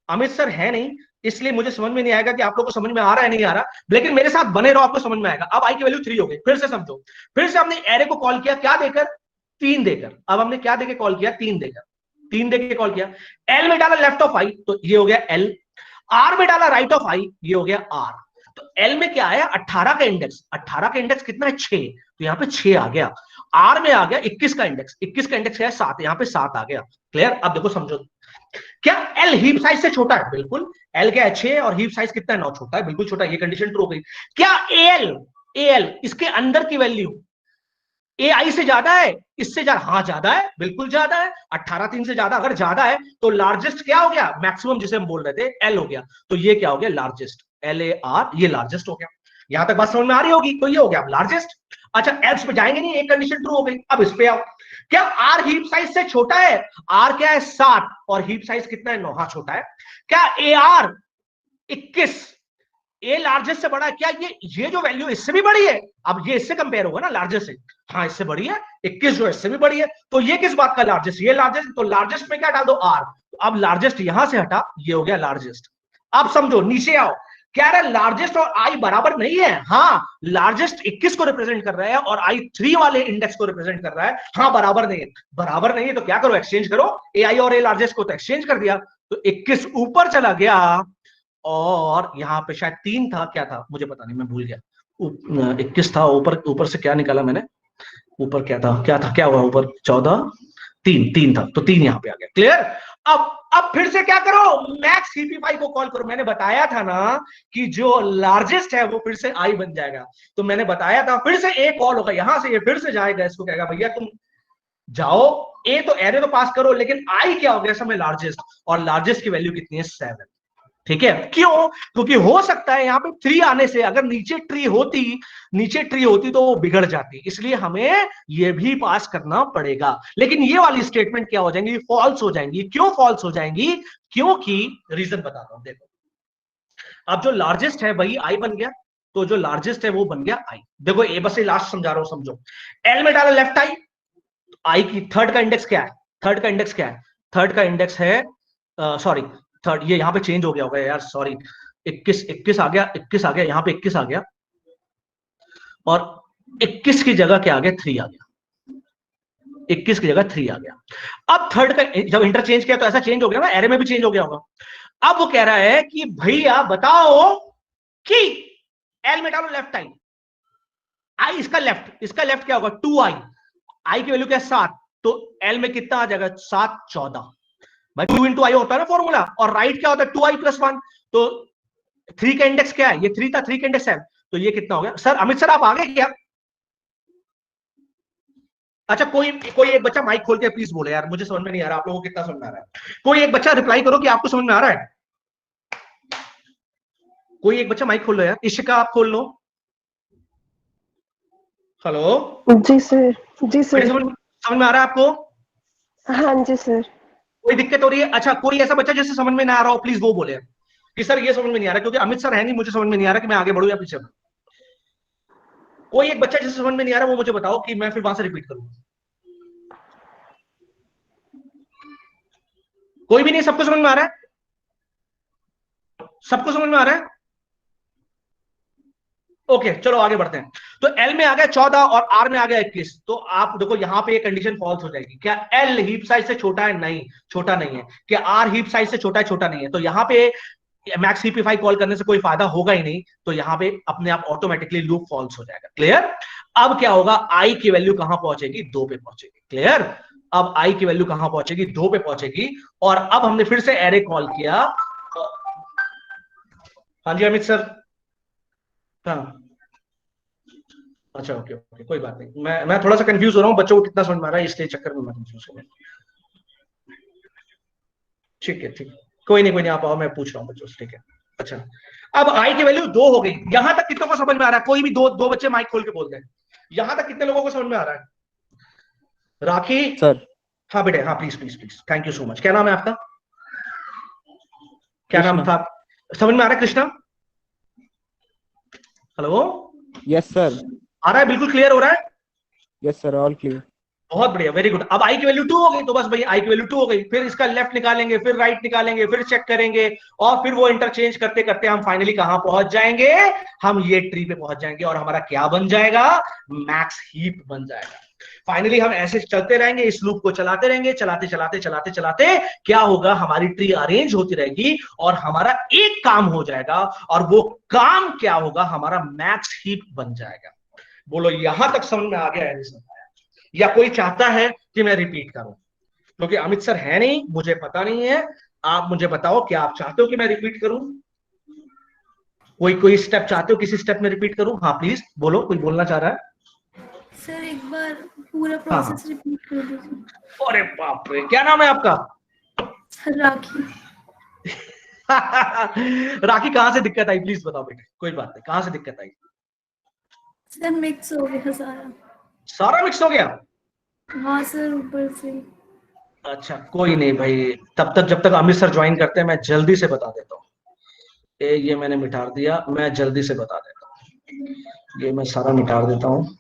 अमित सर है नहीं, इसलिए मुझे समझ में नहीं आएगा कि आप लोगों को समझ में आ रहा है नहीं आ रहा, लेकिन मेरे साथ बने रहो, आपको समझ में आएगा। अब आई की वैल्यू 3 हो गई, फिर से समझो। फिर से हमने एरे को कॉल किया, क्या देकर, 3 देकर। अब हमने क्या देकर कॉल किया, 3 देकर, 3 देकर कॉल किया। एल में डाला लेफ्ट ऑफ आई तो ये हो गया एल, आर में डाला राइट ऑफ आई, ये हो गया आर। तो एल में क्या आया, 18 का इंडेक्स, 18 का इंडेक्स कितना है, 6, तो यहां पे 6 आ गया। आर में आ गया 21 का इंडेक्स, 21 का इंडेक्स है 7, यहां पे 7 आ गया। क्लियर। अब देखो समझो, क्या एल हीप साइज से छोटा है, बिल्कुल। एल क्या है 6 और हीप साइज कितना है 9, छोटा है, बिल्कुल छोटा है, ये कंडीशन ट्रू हो गई। क्या एल, एल इसके अंदर की वैल्यू ए आई से ज्यादा है, इससे ज्यादा, हाँ ज्यादा है, बिल्कुल ज्यादा है। 18, 3 से ज्यादा, अगर ज्यादा है तो लार्जेस्ट क्या हो गया, मैक्सिमम जिसे हम बोल रहे थे एल हो गया। तो ये क्या हो गया, लार्जेस्ट, एल ए आर, ये लार्जेस्ट हो गया। यहां तक बात समझ में आ रही होगी, तो ये हो गया लार्जेस्ट। अच्छा एल्स पे जाएंगे नहीं, एक कंडीशन ट्रू हो गई। अब इस पे आओ, क्या आर हीप साइज से छोटा है, आर क्या है 7 और हीप साइज कितना है 9, हाँ छोटा है। क्या ए आर 21, ए लार्जेस्ट से बड़ा है, क्या ये जो वैल्यू इससे भी बड़ी है, अब ये इससे कंपेयर होगा ना लार्जेस्ट से, हाँ इससे बड़ी है, 21 जो इससे भी बड़ी है। तो ये किस बात का लार्जेस्ट, ये लार्जेस्ट, तो लार्जेस्ट में क्या डाल दो आर, तो अब लार्जेस्ट यहां से हटा, ये हो गया लार्जेस्ट। अब समझो नीचे आओ, क्या रहा, लार्जेस्ट और आई बराबर नहीं है, हाँ लार्जेस्ट 21 को रिप्रेजेंट कर रहा है और आई 3 वाले इंडेक्स को रिप्रेजेंट कर रहा है, हाँ बराबर नहीं है। बराबर नहीं है तो क्या करो, एक्सचेंज करो, ए आई और ए लार्जेस्ट को तो एक्सचेंज कर दिया, तो 21 ऊपर चला गया और यहां पे शायद 3 था, क्या था मुझे पता नहीं, मैं भूल गया। 21 था, ऊपर ऊपर से क्या निकाला मैंने, ऊपर क्या था, क्या हुआ ऊपर, 14, 3 था, तो 3 यहां पे आ गया। क्लियर। अब फिर से क्या करो, मैक्स हीपीफाई को कॉल करो। मैंने बताया था ना कि जो लार्जेस्ट है वो फिर से आई बन जाएगा, तो मैंने बताया था फिर से ए कॉल होगा, यहां से ये फिर से जाएगा, इसको कहेगा भैया तुम जाओ, ए तो एरे तो पास करो, लेकिन आई क्या हो गया समय लार्जेस्ट, और लार्जेस्ट की वैल्यू कितनी है 7। ठीक है, क्यों, क्योंकि हो सकता है यहाँ पे 3 आने से अगर नीचे ट्री होती तो वो बिगड़ जाती, इसलिए हमें ये भी पास करना पड़ेगा। लेकिन ये वाली स्टेटमेंट क्या हो जाएंगी, फॉल्स हो जाएंगी। क्यों फॉल्स हो जाएंगी, क्योंकि रीजन बताता हूं। देखो अब जो लार्जेस्ट है वही आई बन गया, तो जो लार्जेस्ट है वो बन गया आई। देखो ए बस लास्ट समझा रहा हूं, समझो। एल में डाला लेफ्ट आई, आई की थर्ड का इंडेक्स क्या है, थर्ड का इंडेक्स क्या है, थर्ड का इंडेक्स है सॉरी थर्ड, ये यहां पे चेंज हो गया होगा यार, सॉरी 21 आ गया, 21 आ गया, यहां पे 21 आ गया और 21 की जगह क्या आ गया, 3 आ गया, 21 की जगह 3 आ गया। अब थर्ड का जब इंटरचेंज किया तो ऐसा चेंज हो गया ना, एरे में भी चेंज हो गया होगा। अब वो कह रहा है कि भैया बताओ कि एल में डालो लेफ्ट आई, आई इसका लेफ्ट क्या होगा 2 आई, आई की वैल्यू क्या है 7, तो एल में कितना आ जाएगा 7, 14 भाई, 2 इंटू आई होता है ना फॉर्मूला, और राइट क्या होता है 2i + 1, तो 3 का इंडेक्स क्या है, ये 3 था, 3 का इंडेक्स 7, तो ये कितना हो गया। सर अमित सर आप आ गए क्या, अच्छा कोई एक बच्चा माइक खोल के प्लीज बोले यार, मुझे समझ में नहीं आ रहा आप लोगों को कितना समझ में आ रहा है। कोई एक बच्चा रिप्लाई करो कि आपको समझ में आ रहा है, कोई एक बच्चा माइक खोल लो यार, इशिका आप खोल लो। हेलो जी सर, जी सर। समझ में आ रहा है आपको, हाँ जी सर। कोई दिक्कत हो रही है, अच्छा कोई ऐसा बच्चा जिससे समझ में ना आ रहा हो प्लीज वो बोले कि सर ये समझ में नहीं आ रहा, क्योंकि अमित सर है नहीं, मुझे समझ में नहीं आ रहा कि मैं आगे बढ़ू या पीछे बढ़ूं। कोई एक बच्चा जिसे समझ में नहीं आ रहा वो मुझे बताओ कि मैं फिर वहां से रिपीट करूं। कोई भी नहीं, सबको समझ में आ रहा है, सबको समझ में आ रहा है, ओके चलो आगे बढ़ते हैं। तो एल में आ गया 14 और आर में आ गया 21, तो आप देखो यहां पे ये कंडीशन फॉल्स हो जाएगी। क्या एल हीप साइज से छोटा है, नहीं छोटा नहीं है। क्या आर हीप साइज से छोटा है, छोटा नहीं है। तो यहां पे मैक्स सीपी5 कॉल करने से कोई फायदा होगा ही नहीं, तो यहां पे अपने आप ऑटोमेटिकली लूप फॉल्स हो जाएगा। क्लियर? अब क्या होगा, आई की वैल्यू कहां पहुंचेगी, 2 पे पहुंचेगी। क्लियर? अब आई की वैल्यू कहां पहुंचेगी, 2 पे पहुंचेगी। और अब हमने फिर से एरे कॉल किया। हाँ जी अमित सर। हाँ अच्छा ओके ओके, कोई बात नहीं, मैं थोड़ा सा कंफ्यूज हो रहा हूँ, बच्चों को कितना समझ में आ रहा है इसलिए चक्कर में मैं कंफ्यूज हो गया। ठीक है ठीक, कोई नहीं आप आओ, मैं पूछ रहा हूँ बच्चों से। ठीक है अच्छा, अब आई की वैल्यू 2 हो गई। यहां तक कितनों को समझ में आ रहा है? कोई भी दो बच्चे माइक खोल के बोल दें, यहां तक कितने लोगों को समझ में आ रहा है? राखी? सर। हाँ बेटे, हाँ please please please, thank you so much. क्या नाम है आपका? क्या नाम कृष्णा। था? समझ में आ रहा है कृष्णा? हेलो? Yes sir. आ रहा है, बिल्कुल क्लियर हो रहा है? Yes sir, all clear. बहुत बढ़िया, वेरी गुड। अब आई की वैल्यू 2 हो गई, तो बस भाई आई की वैल्यू 2 हो गई, फिर इसका लेफ्ट निकालेंगे, फिर राइट निकालेंगे, फिर चेक करेंगे, और फिर वो इंटरचेंज करते करते हम फाइनली कहां पहुंच जाएंगे, हम ये ट्री पे पहुंच जाएंगे, और हमारा क्या बन जाएगा, मैक्स हीप बन जाएगा। फाइनली हम ऐसे चलते रहेंगे, इस लूप को चलाते रहेंगे, चलाते चलाते चलाते चलाते क्या होगा, हमारी ट्री अरेंज होती रहेगी, और हमारा एक काम हो जाएगा, और वो काम क्या होगा, हमारा मैक्स हीप बन जाएगा। बोलो यहां तक समझ में आ गया है? या कोई चाहता है कि मैं रिपीट करूं? क्योंकि अमित सर है नहीं, मुझे पता नहीं है, आप मुझे बताओ क्या आप चाहते हो कि मैं रिपीट करूं? कोई स्टेप चाहते हो, किसी स्टेप में रिपीट करूं? हाँ प्लीज बोलो, कोई बोलना चाह रहा है? सर एक बार पूरा हाँ प्रोसेस रिपीट कर दीजिए। अरे बाप रे, क्या नाम है आपका? राखी। राखी, कहां से दिक्कत आई प्लीज बताओ बेटे, कोई बात नहीं, कहां से दिक्कत आई? सर मिक्स हो गया सारा। सारा मिक्स हो गया? हाँ सर, ऊपर से। अच्छा कोई नहीं भाई, तब तक जब तक अमित सर ज्वाइन करते हैं मैं जल्दी से बता देता हूँ। ये मैंने मिटा दिया, मैं जल्दी से बता देता हूँ, ये मैं सारा मिटा देता हूँ,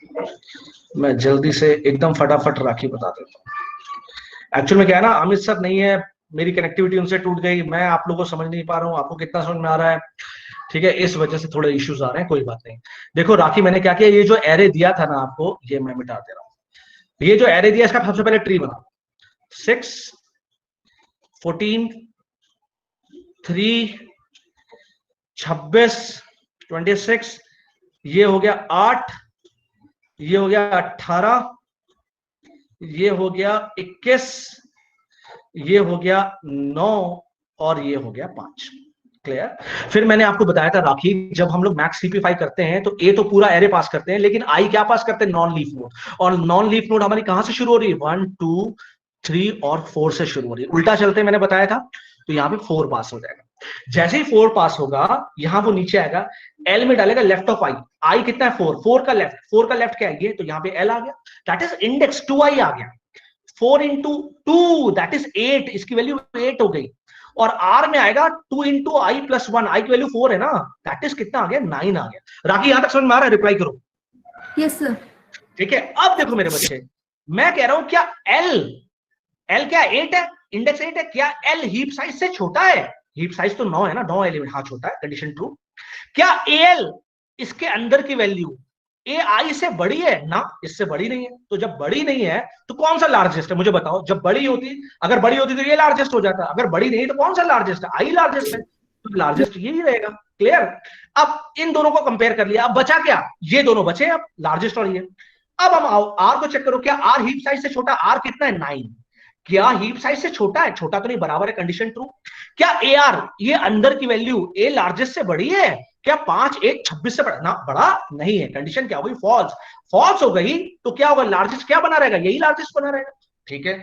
मैं जल्दी से एकदम फटाफट राखी बता देता हूँ। एक्चुअल में क्या है ना, अमित सर नहीं है, मेरी कनेक्टिविटी उनसे टूट गई, मैं आप लोगों को समझ नहीं पा रहा हूँ, आपको कितना समझ में आ रहा है? ठीक है, इस वजह से थोड़े इश्यूज आ रहे हैं, कोई बात नहीं। देखो राखी, मैंने क्या किया, ये जो एरे दिया था ना आपको, ये मैं मिटा दे रहा हूँ। ये जो एरे दिया, इसका सबसे पहले ट्री बना, 6 14 3 26 26, ये हो गया 8, ये हो गया 18, ये हो गया 21, ये हो गया 9, और ये हो गया 5। क्लियर? फिर मैंने आपको बताया था राखी, जब हम लोग मैक्स सीपी5 करते हैं तो ए तो पूरा एरे पास करते हैं, लेकिन आई क्या पास करते हैं, नॉन लीफ नोड। और नॉन लीफ नोड हमारी कहां से शुरू हो रही है, 1 2 3 और 4 से शुरू हो रही है, उल्टा चलते मैंने बताया था। तो यहाँ पे 4 पास हो जाएगा। जैसे ही 4 पास होगा, यहां वो नीचे आएगा, एल में डालेगा लेफ्ट ऑफ आई। आई कितना है, 4, 4 का लेफ्ट क्या है, ये तो यहाँ पे एल आ गया, दैट इज इंडेक्स 2i आ गया। 4 इंटू 2 दैट इज 8, इसकी वैल्यू 8 हो गई। और आर में आएगा 2 इंटू आई प्लस 1, आई की वैल्यू 4 है ना, दैट इज कितना आ गया, 9 आ गया। राखी यहां तक समझ में आ रहा है? रिप्लाई करो। Yes sir. ठीक है, अब देखो मेरे बच्चे, मैं कह रहा हूं क्या एल क्या 8 है, इंडेक्स 8 है, क्या एल हीप साइज से छोटा है? हीप साइज तो 9 है ना, 9 एलिमेंट, हाँ छोटा है, कंडीशन ट्रू। क्या एल इसके अंदर की वैल्यू ए आई से बड़ी है ना? इससे बड़ी नहीं है। तो जब बड़ी नहीं है तो कौन सा लार्जेस्ट है, मुझे बताओ। जब बड़ी होती, अगर बड़ी होती तो ये लार्जेस्ट हो जाता, अगर बड़ी नहीं तो कौन सा लार्जेस्ट है, आई लार्जेस्ट है, तो लार्जेस्ट यही रहेगा। क्लियर? अब इन दोनों को कंपेयर कर लिया, अब बचा क्या, ये दोनों बचे अब, लार्जेस्ट और ये। अब हम आओ आर को चेक करो, क्या आर हीप साइज से छोटा, आर कितना है, 9। क्या हीप साइज से छोटा है, छोटा तो नहीं, बराबर है, कंडीशन ट्रू। क्या ए आर, ये अंदर की वैल्यू ए लार्जेस्ट से बड़ी है? क्या 5 1 26 से बड़ा ना, बड़ा नहीं है, कंडीशन क्या हो गई, फॉल्स। फॉल्स हो गई तो क्या होगा, लार्जेस्ट क्या बना रहेगा, यही लार्जेस्ट बना रहेगा। ठीक है,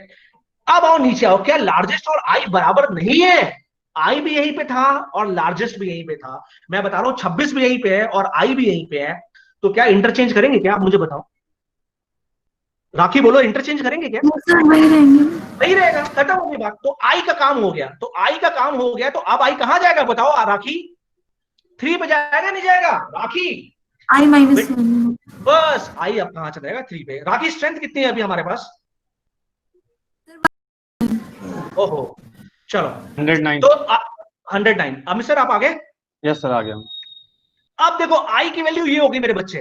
अब आओ नीचे आओ, क्या लार्जेस्ट और आई बराबर नहीं है? आई भी यहीं पे था और लार्जेस्ट भी यहीं पे था। मैं बता रहा हूं 26 भी यहीं पे है और आई भी यहीं पे है, तो क्या इंटरचेंज करेंगे क्या, आप मुझे बताओ। राखी बोलो, इंटरचेंज करेंगे क्या? सर वही रहेंगे। नहीं रहेगा, खत्म हो गई बात। तो आई का काम हो गया, तो आई का काम हो गया, तो अब आई कहां जाएगा बताओ राखी? 3 पे जाएगा, नहीं जाएगा राखी? आई -1। बस आई अब कहां चला जाएगा, 3 पे। राखी स्ट्रेंथ कितनी है अभी हमारे पास? ओहो, चलो 109। तो 109। अमित सर आप आगे। यस सर, आ गया। अब देखो आई की वैल्यू ये होगी मेरे बच्चे।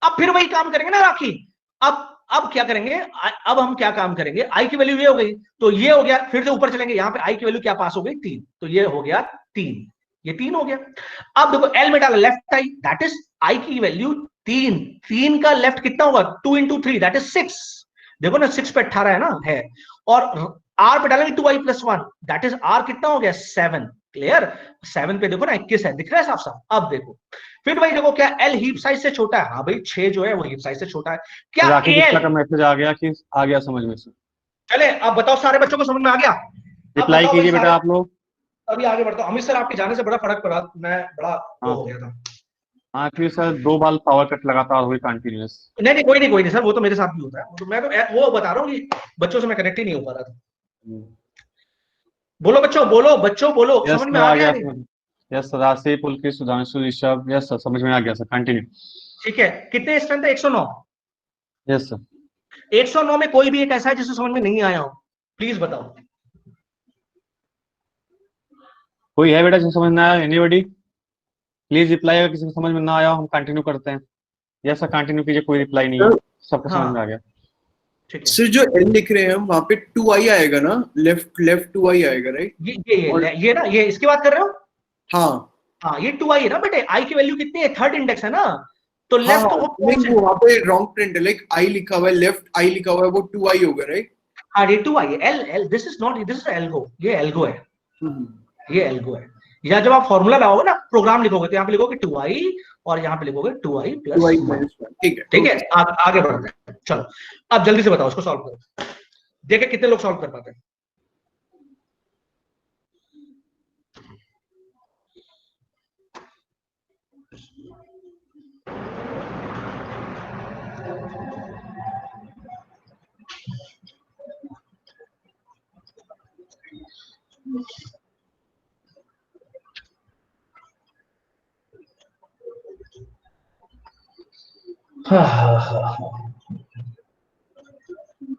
अब फिर वही काम करेंगे ना राखी। अब क्या करेंगे, अब हम क्या काम करेंगे, आई की वैल्यू ये हो गई, तो ये हो गया, फिर से ऊपर चलेंगे, यहां पे आई की वैल्यू क्या पास हो गई, 3, तो ये हो गया 3। ये 3 हो गया। अब देखो एल में डाला left I, that is I की वैल्यू 3, 3 का लेफ्ट कितना होगा 2 into 3 दैट इज 6, देखो ना 6 पे 18 है ना, है। और आर पे डालेंगे 2i + 1 दैट इज आर कितना हो गया 7, क्लियर। 7 पे देखो ना 21 है, दिख रहा है साफ साफ। अब देखो फिर भाई देखो क्या एल हीप साइज से छोटा है, हाँ भाई 6 जो है वो हीप साइज से छोटा है, क्या राकेश एल गुप्ता का मैसेज आ गया कि आ गया समझ में से। चले अब बताओ सारे बच्चों को समझ में आ गया? अब रिप्लाई बताओ भाई कीजिए बेटा सारे, आप लोग। अभी आगे बढ़ता हूं। अमित सर आपके जाने से बड़ा फर्क पड़ा, मैं बड़ा वो हो गया था। हाँ क्योंकि सर 2 बार पावर कट लगातार हुई कंटिन्यूस। नहीं नहीं कोई नहीं सर, वो तो मेरे साथ भी होता है, वो तो मैं तो वो बता रहा हूँ कि बच्चों से मैं कनेक्ट ही नहीं हो पा रहा था। बोलो बच्चों, बोलो बच्चों, बोलो यस समझ में सर आ आ गया गया नहीं? समझ। यस सर राशि पुलकित सुधांशु ऋषभ, यस सर समझ में आ गया सर, कंटिन्यू। ठीक है, कितने स्ट्रेंथ है 109। यस सर 109 में कोई भी एक ऐसा है जिसे समझ में नहीं आया हो, प्लीज बताओ। कोई है बेटा जिसे समझ में आया? एनीबॉडी प्लीज रिप्लाई, अगर किसी को समझ में ना आया हम कंटिन्यू करते हैं। यस सर कंटिन्यू कीजिए, कोई रिप्लाई नहीं है, सबको समझ में आ गया। ठीक है, सर जो एल लिख रहे हैं हम वहां पे 2i आएगा ना, लेफ्ट 2i आएगा, राइट? ये ना, ये इसकी बात कर रहे हो? हाँ हाँ ये 2i है ना बेटे, आई की वैल्यू कितनी है, थर्ड इंडेक्स है ना, तो हाँ लेफ्ट हाँ, वो नहीं वो वहां पे रॉन्ग प्रिंट है, लाइक आई लिखा हुआ है, लेफ्ट आई लिखा हुआ है, वो 2i होगा, राइट? हाँ ये 2i है, L L this is not, this is algo, ये एल्गो है, ये एल्गो है। या जब आप फॉर्मूला लाओगे ना, प्रोग्राम लिखोगे तो यहाँ पे लिखोगे 2i और यहाँ पे लिखोगे 2i + 1। ठीक है ठीक है, आगे बढ़ते हैं, चलो अब जल्दी से बताओ, इसको सॉल्व करो, देखे कितने लोग सॉल्व कर पाते हैं।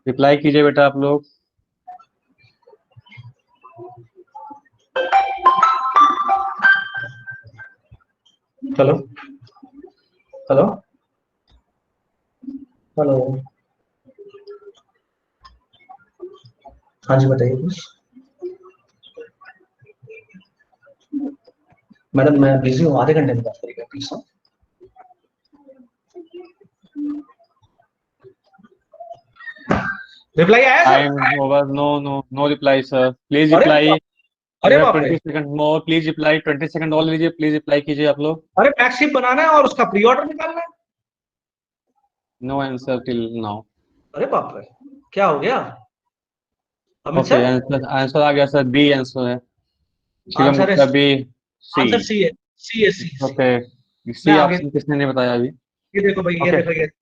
रिप्लाई कीजिए बेटा आप लोग। चलो हेलो हेलो, हाँ जी बताइए प्लीज। मैडम मैं बिजी हूँ, आधे घंटे में बात करिएगा प्लीज। रिप्लाई आया sir? Time over, no reply sir, please अरे रिप्लाई। अरे बाप रे, 20 second more, please reply, 20 second और लीजिए, प्लीज रिप्लाई कीजिए आप लोग। अरे मैक्सिप बनाना है और उसका प्री ऑर्डर निकालना है। No answer till now. अरे बाप रे, क्या हो गया अमित ओके सर? आंसर आ गया सर, बी आंसर है, शिवम आंसर है, Gupta B C. Answer C है, सी है, सी ओके मैं सी आगे, ऑप्शन किसने नहीं बताया अभी? ये देखो भाई, ये ओके देखो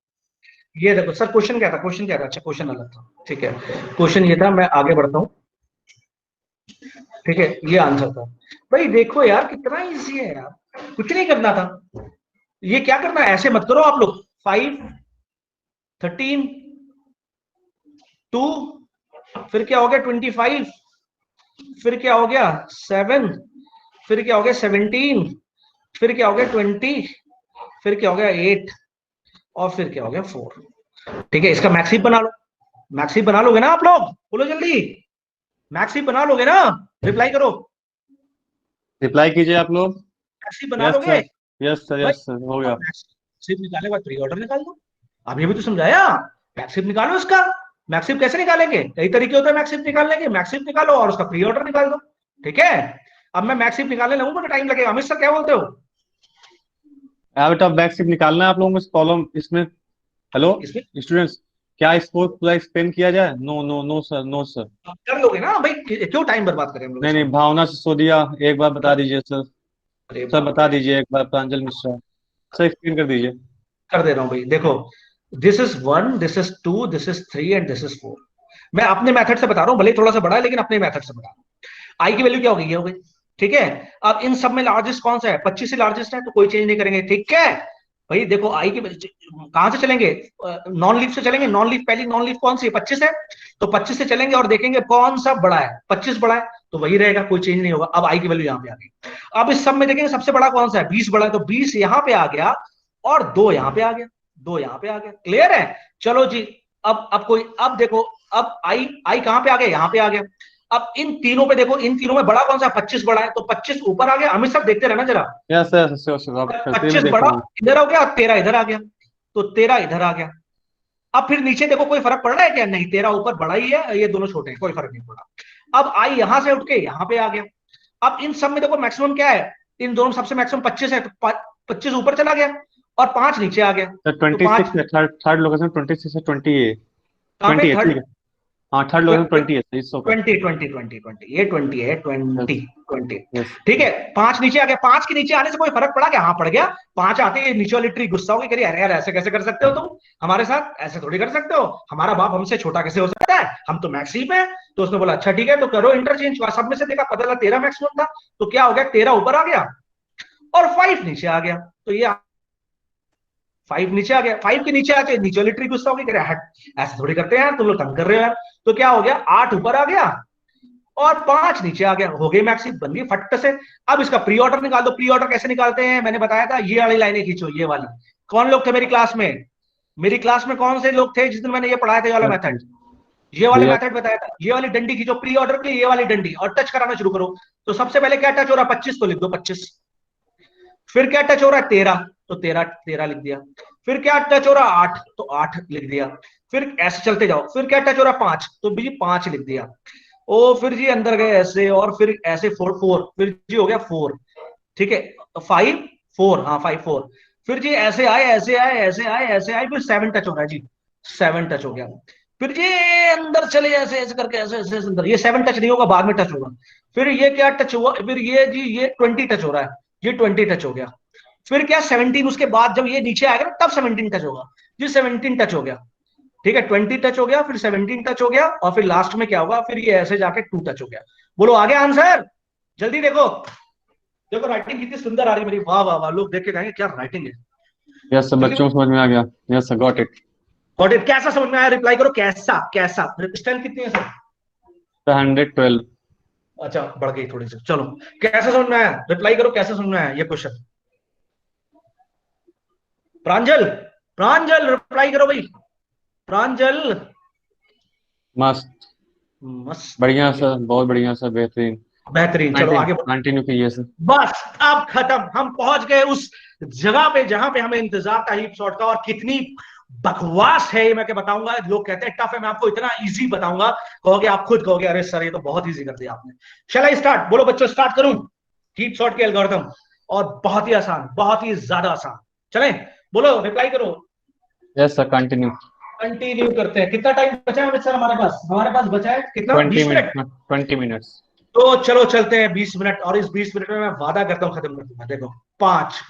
ये देखो सर, क्वेश्चन क्या था, क्वेश्चन क्या था, अच्छा क्वेश्चन अलग था, ठीक है, क्वेश्चन ये था, मैं आगे बढ़ता हूँ, ठीक है, ये आंसर था। भाई देखो यार कितना इजी है यार, कुछ नहीं करना था, ये क्या करना है, ऐसे मत करो आप लोग। 5 13 2 फिर क्या हो गया 25, फिर क्या हो गया 7, फिर क्या हो गया 17, फिर क्या हो गया 20, फिर क्या हो गया 8 और फिर क्या हो गया 4। ठीक है, इसका मैक्सिप बना लो, मैक्सिप बना लोगे ना आप लोग, बोलो जल्दी, मैक्सिप बना लोगे ना, रिप्लाई करो, रिप्लाई कीजिए आप लोग। मैक्सिप बना यस लोगे सर, यस सर, भाई? यस सर हो गया। मैक्सिप निकालने के बाद प्री ऑर्डर निकाल दो, अब ये भी तो समझाया, मैक्सिप निकालो इसका। मैक्सिप कैसे निकालेंगे, कई तरीके होते हैं मैक्सिप निकालने के, मैक्सिप निकालो और उसका प्री ऑर्डर निकाल दो। ठीक है, अब मैं मैक्सिप निकालने लगूंगा तो टाइम लगेगा। अमित सर क्या बोलते हो? बेटा बैक सिप निकालना है आप लोगों को इस कॉलम इसमें। हेलो इसमें स्टूडेंट्स, क्या इसको पूरा एक्सप्लेन किया जाए? No no no sir, no sir. कर लोगे ना भाई, क्यों टाइम बर्बाद करें हम लोग नहीं नहीं, इसमें? भावना सिसोदिया एक बार बता दीजिए सर। अरे सर बाप बता रे, दीजिए एक बार, प्रांजल मिश्रा सर एक्सप्लेन कर दीजिए। कर दे रहा हूं भाई, देखो this is 1, this is 2, this is 3 and this is 4। मैं अपने मेथड से बता रहा हूं, भले थोड़ा सा बड़ा है लेकिन अपने मेथड से बता रहा हूं। आई की वैल्यू क्या हो गई, ये हो गई। ठीक है, अब इन सब में लार्जेस्ट कौन सा है, 25 से लार्जेस्ट है तो कोई चेंज नहीं करेंगे। ठीक है भाई, देखो आई की कहां से चलेंगे, नॉन लीफ से चलेंगे। नॉन लीफ, पहली नॉन लीफ कौन सी है, 25 है, तो 25 से चलेंगे और देखेंगे कौन सा बड़ा है, 25 बड़ा है तो वही रहेगा, कोई चेंज नहीं होगा। अब आई की वैल्यू यहां पे आ गई। अब इस सब में देखेंगे सबसे बड़ा कौन सा है, 20 बड़ा है, तो 20 यहां पे आ गया और 2 यहां पे आ गया, 2 यहां पे आ गया। क्लियर है? चलो जी, अब कोई, अब देखो, अब आई आई कहां पे आ गया, यहां पे आ गया। अब इन तीनों पे देखो, इन तीनों में बड़ा कौन सा? 25 बड़ा है, तो 25 ऊपर आ गया। अमित सर देखते रहना जरा, यस सर, आप करते हुए 25 देख बड़ा रहा हूँ। इधर हो गया और 13 इधर आ गया, तो 13 इधर आ गया। अब फिर नीचे देखो, कोई फर्क पड़ रहा है क्या? नहीं, 13 ऊपर बड़ा ही है, ये दोनों छोटे हैं, कोई फर्क नहीं पड़ा। अब आई यहां से उठ के यहां पे आ गया। अब इन सब में देखो मैक्सिमम क्या है? इन दोनों सबसे मैक्सिमम 25 है, तो 25 ऊपर चला गया और 5 नीचे आ गया। सर तो 5 26 है, थर्ड लोकेशन 26 है, 20 है, कहां पे? 20 है, ठीक थर्ड है। हाँ, थर्ड लोकेशन 20 है, इट्स ओके। 20 ये 20 है, 20 यस 20 यस। ठीक है। 5 नीचे आ गया। 5 के नीचे आने से कोई फर्क पड़ा क्या? हाँ पड़ गया। 5 आते ही नीचे वाली ट्री गुस्सा होगी, कह रही अरे यार ऐसे कैसे कर सकते हो तुम हमारे साथ, ऐसे थोड़ी कर सकते हो, हमारा बाप हमसे छोटा कैसे हो सकता है, हम तो मैक्स ही पे हैं। तो उसने बोला अच्छा ठीक है, तो करो इंटरचेंज। सब में से देखा, पता लगा 13 मैक्सिमम था, तो क्या हो गया? 13 ऊपर आ गया और 5 नीचे आ गया। तो ये 5 नीचे आ गया। 5 के नीचे आके नीचे वाली ट्री गुस्सा होगी, कह रहे हट ऐसे थोड़ी करते हैं यार, तुम लोग तंग कर रहे हो यार। तो क्या हो गया? 8 ऊपर आ गया और 5 नीचे आ गया, हो गई मैक्सी, बन गई फट से। अब इसका प्री ऑर्डर निकाल दो। प्री ऑर्डर कैसे निकालते हैं मैंने बताया था, ये वाली लाइनें खींचो, ये वाली। कौन लोग थे मेरी क्लास में? मेरी क्लास में कौन से लोग थे जिस दिन मैंने ये पढ़ाया था, ये वाला मेथड, ये वाले भैया मेथड बताया था। ये वाली डंडी खींचो प्री ऑर्डर के लिए, ये वाली डंडी, और टच कराना शुरू करो। तो सबसे पहले क्या टच हो रहा है? 25, तो लिख दो 25। फिर क्या टच हो रहा है? 13, तो 13 लिख दिया। फिर क्या टच हो रहा है? 8, तो 8 लिख दिया। फिर ऐसे चलते जाओ। फिर क्या टच हो रहा है? 5, तो भी 5 लिख दिया। ओ फिर जी अंदर गए ऐसे, और फिर ऐसे 4 4, फिर जी हो गया 4, ठीक है। 5 4, हाँ 5 4। फिर जी ऐसे आए ऐसे आए ऐसे आए ऐसे आए, फिर 7 टच हो रहा है जी, 7 टच हो गया। फिर जी अंदर चले ऐसे ऐसे करके, ऐसे ऐसे अंदर, ये 7 टच नहीं होगा, बाद में टच होगा। फिर ये क्या टच हुआ? फिर ये जी ये 20 टच हो रहा है, ये 20 टच हो गया। फिर क्या 17, उसके बाद जब ये नीचे आएगा ना तब 17 टच होगा जी, 17 टच हो गया, ठीक है। 20 टच हो गया, फिर 17 टच हो गया, और फिर लास्ट में क्या होगा? फिर ये ऐसे जाके 2 टच हो गया। बोलो आ गया आंसर? जल्दी देखो, देखो राइटिंग कितनी सुंदर आ रही है मेरी, वाह वाह वाह, लोग देख के कहेंगे क्या राइटिंग है। यस सर, जल्दी बच्चों को समझ में आ गया। Yes sir, got it. Got it. कैसा समझ में आया? रिप्लाई करो, कैसा कैसा। स्ट्रेंथ कितनी है सर? 112। अच्छा बढ़ गई थोड़ी सी, चलो। कैसा समझ में आया? रिप्लाई करो, कैसा समझ में आया ये क्वेश्चन? प्रांजल, प्रांजल रिप्लाई करो भाई, प्रांजल। मस्त, मस्त, बढ़िया सर, बहुत बढ़िया सर, बेहतरीन। बेहतरीन। चलो आगे बढ़ो। कंटिन्यू कीजिए सर। बस अब खत्म, हम पहुंच गए उस जगह पे जहां पे हमें इंतजार था हीप शॉट का। और कितनी बकवास है ये मैं क्या बताऊंगा। लोग कहते हैं टफ है, मैं आपको इतना इजी बताऊंगा, कहोगे, आप खुद कहोगे अरे सर ये तो बहुत इजी कर दिया आपने। चला स्टार्ट, बोलो बच्चों स्टार्ट करूं हीप शॉट के एल्गोरिथम। और बहुत ही आसान, बहुत ही ज्यादा आसान। चलें, बोलो रिप्लाई करो। Yes sir, continue. कंटिन्यू करते हैं। कितना टाइम बचा है सर हमारे पास? हमारे पास बचा है कितना? 20 20 मिनट। Minute, 20 minutes. तो चलो चलते हैं 20 मिनट, और इस 20 मिनट में मैं वादा करता हूं खत्म कर दूंगा। देखो 5,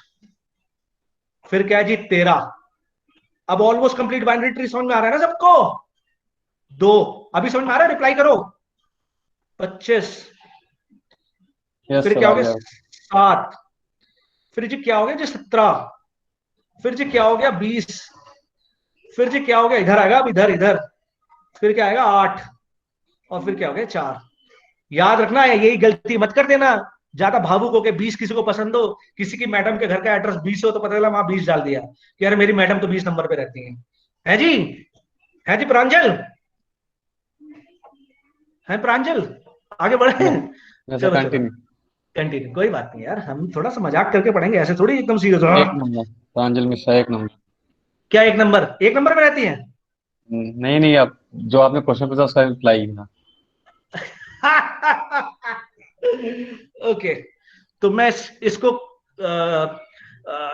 फिर क्या है जी 13। अब ऑलमोस्ट कंप्लीट बाइनरी ट्री समझ में आ रहा है ना सबको? 2, अभी समझ में आ रहा है? रिप्लाई करो। 25, यस फिर सर, क्या आ हो गया? गया। 7, फिर जी क्या हो गया जी 17, फिर जी क्या हो गया 20, फिर जी क्या हो गया, इधर आएगा अब, इधर इधर, फिर क्या आएगा 8, और फिर क्या हो गया 4। याद रखना है, यही गलती मत कर देना, ज्यादा भावुक हो के 20 किसी को पसंद हो, किसी की मैडम के घर का एड्रेस 20 हो तो पता चला वहां 20 डाल दिया कि यार मेरी मैडम तो 20 नंबर पे रहती है जी? है जी प्रांजल? है प्रांजल? आगे बढ़े? यस सर, चलो चलो कंटिन्यू। कंटिन्यू, कोई बात नहीं यार, हम थोड़ा सा मजाक करके पढ़ेंगे, ऐसे थोड़ी एकदम सीरियस हो। एक नंबर, प्रांजल मिश्रा, एक नंबर। क्या 1 नंबर? 1 नंबर में रहती है? नहीं नहीं, आप जो आपने क्वेश्चन पूछा उसका रिप्लाई ना। ओके, तो मैं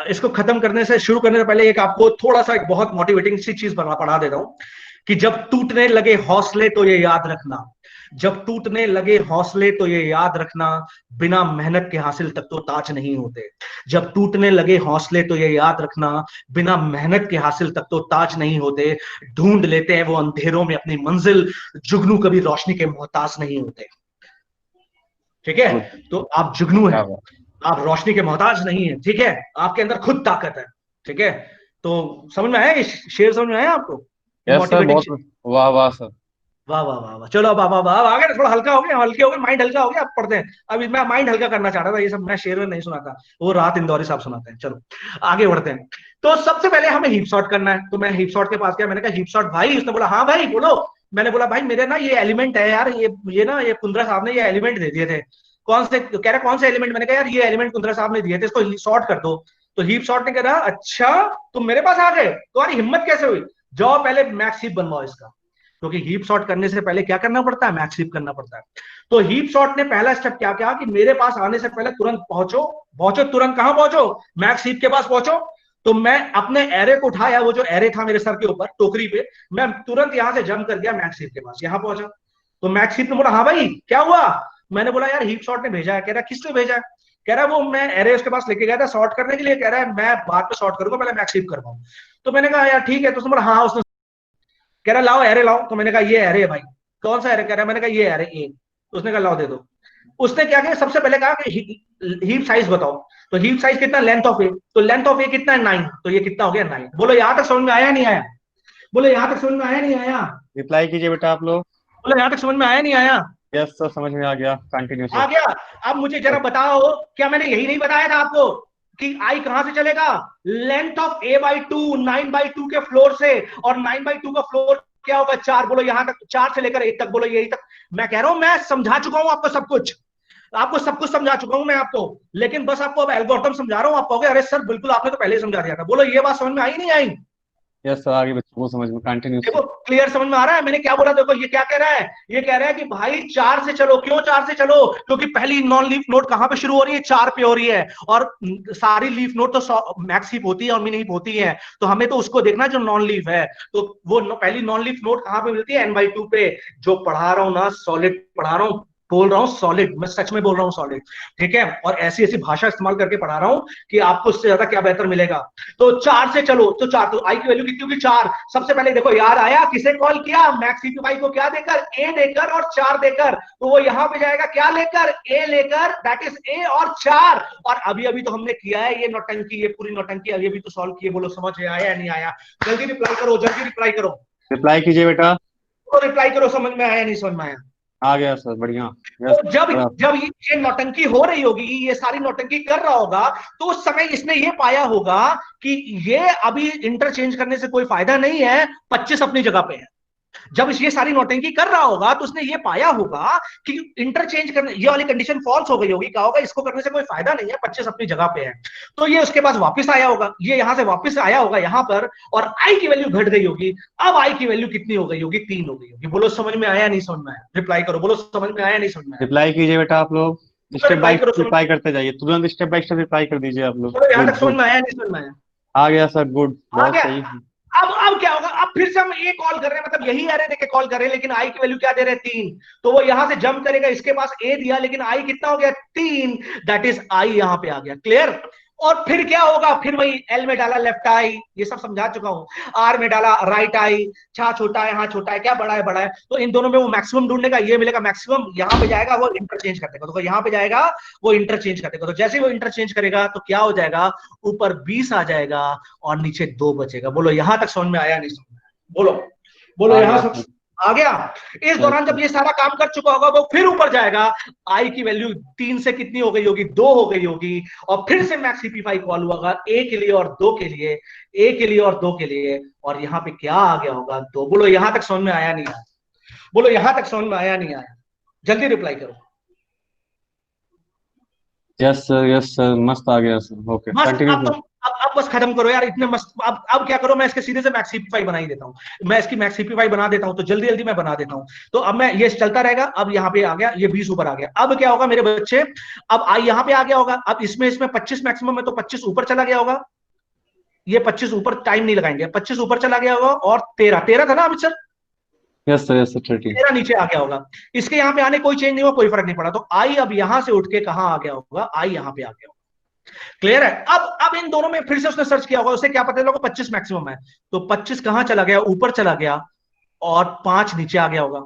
इसको खत्म करने से, शुरू करने से पहले एक आपको थोड़ा सा एक बहुत मोटिवेटिंग सी चीज पढ़ा देता हूं कि जब टूटने लगे हौसले तो ये याद रखना, जब टूटने लगे हौसले तो ये याद रखना, बिना मेहनत के हासिल तक तो ताज नहीं होते। जब टूटने लगे हौसले तो ये याद रखना, बिना मेहनत के हासिल तक तो ताज नहीं होते। ढूंढ लेते हैं वो अंधेरों में अपनी मंजिल, जुगनू कभी रोशनी के मोहताज नहीं होते। ठीक है, तो आप जुगनू हैं, क्या बात। आप रोशनी के मोहताज नहीं है, ठीक है। आपके अंदर खुद ताकत है, ठीक है। तो समझ में आया ये शेर? समझ में आया आपको? Yes sir, motivating. बहुत। वाह वाह सर। वाह वाह वाह वाह, चलो अब अब आ गए, थोड़ा हल्का हो गया, हल्के हो गए, माइंड हल्का हो गया, अब पढ़ते हैं। अभी मैं माइंड हल्का करना चाह रहा था, ये सब मैं शेर में नहीं सुनाता, वो रात इंदौरी साहब सुनाते हैं। चलो आगे बढ़ते हैं। तो सबसे पहले हमें हीप शॉट करना है, तो मैं हीप शॉट के पास गया, मैंने कहा हीप शॉट भाई, उसने बोला हाँ भाई बोलो। मैंने बोला भाई मेरे ना ये एलिमेंट है यार, ये ना ये कुंद्रा साहब ने ये एलिमेंट दे दिए थे। कौन से, कह रहा कौन से एलिमेंट? मैंने कहा यार ये एलिमेंट कुंद्रा साहब ने दिए थे, इसको सॉर्ट कर दो। तो हीप सॉर्ट ने कह रहा अच्छा तुम मेरे पास आ गए, तुम्हारी हिम्मत कैसे हुई, जाओ पहले मैक्स हीप बनवाओ इसका। क्योंकि हीप सॉर्ट करने से पहले क्या करना पड़ता है, मैक्स हीप करना पड़ता है। तो हीप सॉर्ट ने पहला स्टेप क्या किया कि मेरे पास आने से पहले तुरंत पहुंचो तुरंत कहां पहुंचो, मैक्स हीप के पास पहुंचो। तो मैं अपने एरे को उठाया, वो जो एरे था मेरे सर के ऊपर टोकरी पे, मैं तुरंत यहां से जंप कर गया मैक्स हीप के पास, यहां पहुंचा। तो मैक्स हीप ने बोला हाँ भाई क्या हुआ? मैंने बोला यार हीप सॉर्ट ने भेजा है। कह रहा किसने भेजा है? कह रहा है वो मैं एरे उसके पास लेके गया था सॉर्ट करने के लिए, कह रहा है मैं बाद में सॉर्ट करूंगा, पहले मैक्स हीप करवाऊं। तो मैंने कहा यार ठीक है। तो उसने बोला हाँ उसने, कह रहा लाओ एरे लाओ। तो मैंने कहा ये एरे है भाई। कौन सा एरे? कह रहा है, मैंने कहा ये एरे ए। तो उसने कहा लाओ दे दो। उसने क्या किया, सबसे पहले कहा कि हीप साइज बताओ। तो हीप साइज कितना, लेंथ ऑफ ए, तो लेंथ ऑफ ए कितना है 9, तो ये कितना हो गया 9। बोलो यहां तक समझ में आया नहीं आया? बोलो यहां तक समझ में आया नहीं आया? रिप्लाई कीजिए बेटा आप लोग। बोलो यहां तक समझ में आया नहीं आया? यस सर, समझ में आ गया, कंटिन्यू आ सर। गया। अब मुझे जरा बताओ, क्या मैंने यही नहीं बताया था आपको कि आई कहां से चलेगा? लेंथ ऑफ ए बाई 2, 9/2 के फ्लोर से, और 9/2 का फ्लोर क्या होगा 4। बोलो यहां तक, 4 से लेकर 8 तक, बोलो यही तक। मैं कह रहा हूं मैं समझा चुका हूं आपको सब कुछ, आपको सब कुछ समझा चुका हूं मैं आपको, लेकिन बस आपको अब एल्गोरिथम समझा रहा हूं। आप कहोगे अरे सर बिल्कुल आपने तो पहले ही समझा दिया था। बोलो ये बात समझ में आई नहीं आई? यस सर, आगे बच्चों को समझ में, कंटिन्यू देखो सर। क्लियर समझ में आ रहा है मैंने क्या बोला? देखो ये क्या कह रहा है, ये कह रहा है कि भाई 4 से चलो। क्यों 4 से चलो? क्योंकि पहली नॉन लीफ नोड कहां पे शुरू हो रही है, 4 पे हो रही है, और सारी लीफ नोड तो मैक्स हीप होती है और मिनी हीप होती है, तो हमें तो उसको देखना जो नॉन लीफ है। तो वो पहली नॉन लीफ नोड कहां पे मिलती है, n/2 पे। जो पढ़ा रहा हूं ना, सॉलिड पढ़ा रहा हूं, बोल रहा हूं सॉलिड, मैं सच में बोल रहा हूं सॉलिड, ठीक है। और ऐसी ऐसी भाषा इस्तेमाल करके पढ़ा रहा हूं कि आपको इससे ज्यादा क्या बेहतर मिलेगा। तो 4 से चलो, तो 4, तो आई की वैल्यू कितनी होगी 4। सबसे पहले देखो याद आया, किसे कॉल किया, मैक्स हीप को क्या देकर, ए देकर और 4 देकर। तो वो यहां पे जाएगा क्या लेकर, ए लेकर, दैट इज ए और 4। और अभी अभी तो हमने किया है ये नौटंकी, ये पूरी नौटंकी अभी अभी तो सॉल्व किए। बोलो समझ में आया या नहीं आया? जल्दी रिप्लाई करो, जल्दी रिप्लाई करो, रिप्लाई कीजिए बेटा। तो रिप्लाई करो, समझ में आया नहीं समझ में आया? आ गया सर, बढ़िया। यस तो जब ये नौटंकी हो रही होगी, ये सारी नौटंकी कर रहा होगा, तो उस समय इसने ये पाया होगा कि ये अभी इंटरचेंज करने से कोई फायदा नहीं है, 25 अपनी जगह पे है। जब ये सारी नौटंकी कर रहा होगा तो उसने ये पाया होगा कि इंटरचेंज करने, ये वाली कंडीशन फॉल्स हो गई होगी, क्या होगा, इसको करने से कोई फायदा नहीं है, 25 अपनी जगह पे है। तो ये उसके पास वापस आया होगा, ये यहां से वापस आया होगा यहां पर, और आई की वैल्यू घट गई होगी। अब आई की वैल्यू कितनी हो गई होगी, 3 हो गई होगी। बोलो समझ में आया नहीं समझ में आया? रिप्लाई करो, बोलो समझ में आया नहीं समझ में आया? रिप्लाई कीजिए बेटा आप लोग, स्टेप बाय रिप्लाई करो, रिप्लाई करते जाइए, तुरंत स्टेप बाय स्टेप रिप्लाई कर दीजिए आप लोग। यहां गुड तक समझ गुड, में आया नहीं समझ में आया? आ गया सर, गुड, आ बहुत गया। सही। अब क्या होगा, अब फिर से हम ए कॉल कर रहे हैं, मतलब यही एरे देके कॉल कर रहे हैं, लेकिन आई की वैल्यू क्या दे रहे हैं 3। तो वो यहां से जंप करेगा, इसके पास ए दिया, लेकिन आई कितना हो गया 3, दैट इज आई यहां पे आ गया। क्लियर? और फिर क्या होगा, फिर वही एल में डाला लेफ्ट आई, ये सब समझा चुका हूं। आर में डाला राइट आई, छा छोटा है, हाँ छोटा है, क्या बड़ा है, बड़ा है। तो इन दोनों में वो मैक्सिमम ढूंढने का, ये मिलेगा मैक्सिमम, यहां पे जाएगा वो इंटरचेंज कर देगा। तो यहां पे जाएगा वो इंटरचेंज कर देगा। तो जैसे ही वो इंटरचेंज करेगा तो क्या हो जाएगा, ऊपर 20 आ जाएगा और नीचे 2 बचेगा। बोलो यहां तक समझ में आया नहीं समझ में आया? बोलो बोलो, आ यहां गया से सर। आ गया। इस दौरान जब ये सारा काम कर चुका होगा, वो फिर ऊपर जाएगा, आई की वैल्यू 3 से कितनी हो गई होगी, 2 हो गई होगी, और फिर से मैक्स हीपीफाई कॉल हुआ ए के लिए और 2 के लिए, ए के लिए और 2 के लिए, और यहां पे क्या आ गया होगा 2। बोलो यहां तक समझ में आया नहीं आया? बोलो यहां तक समझ में आया नहीं आया? जल्दी रिप्लाई करो। यस सर, मस्त आ गया सर। ओके, बस कंटिन्यू अब सर। तुम अब बस खत्म करो यार, इतने मस्त। अब क्या करो, मैं इसके सीधे से मैक्स हीपीफाई बना ही देता हूं, मैं इसकी मैक्स हीपीफाई बना देता हूं, तो जल्दी जल्दी मैं बना देता हूं। तो अब मैं ये चलता रहेगा, अब यहाँ पे आ गया, ये 20 ऊपर आ गया। अब क्या होगा मेरे बच्चे, अब आई यहाँ पे आ गया होगा, अब इसमें 25 मैक्सिमम है, तो 25 ऊपर चला गया होगा, ये 25 ऊपर, टाइम नहीं लगाएंगे, 25 ऊपर चला गया होगा, और 13 था ना अमित सर, यस सर 30। 13 नीचे आ गया होगा। इसके यहाँ पे आने कोई चेंज नहीं हुआ, कोई फर्क नहीं पड़ा। तो आई अब यहां से उठ के कहां आ गया होगा, आई यहाँ पे आ गया होगा। क्लियर है? अब इन दोनों में फिर से उसने सर्च किया होगा, उसे क्या पता लगा 25 मैक्सिमम है, तो 25 कहां चला गया, ऊपर चला गया, और 5 नीचे आ गया होगा।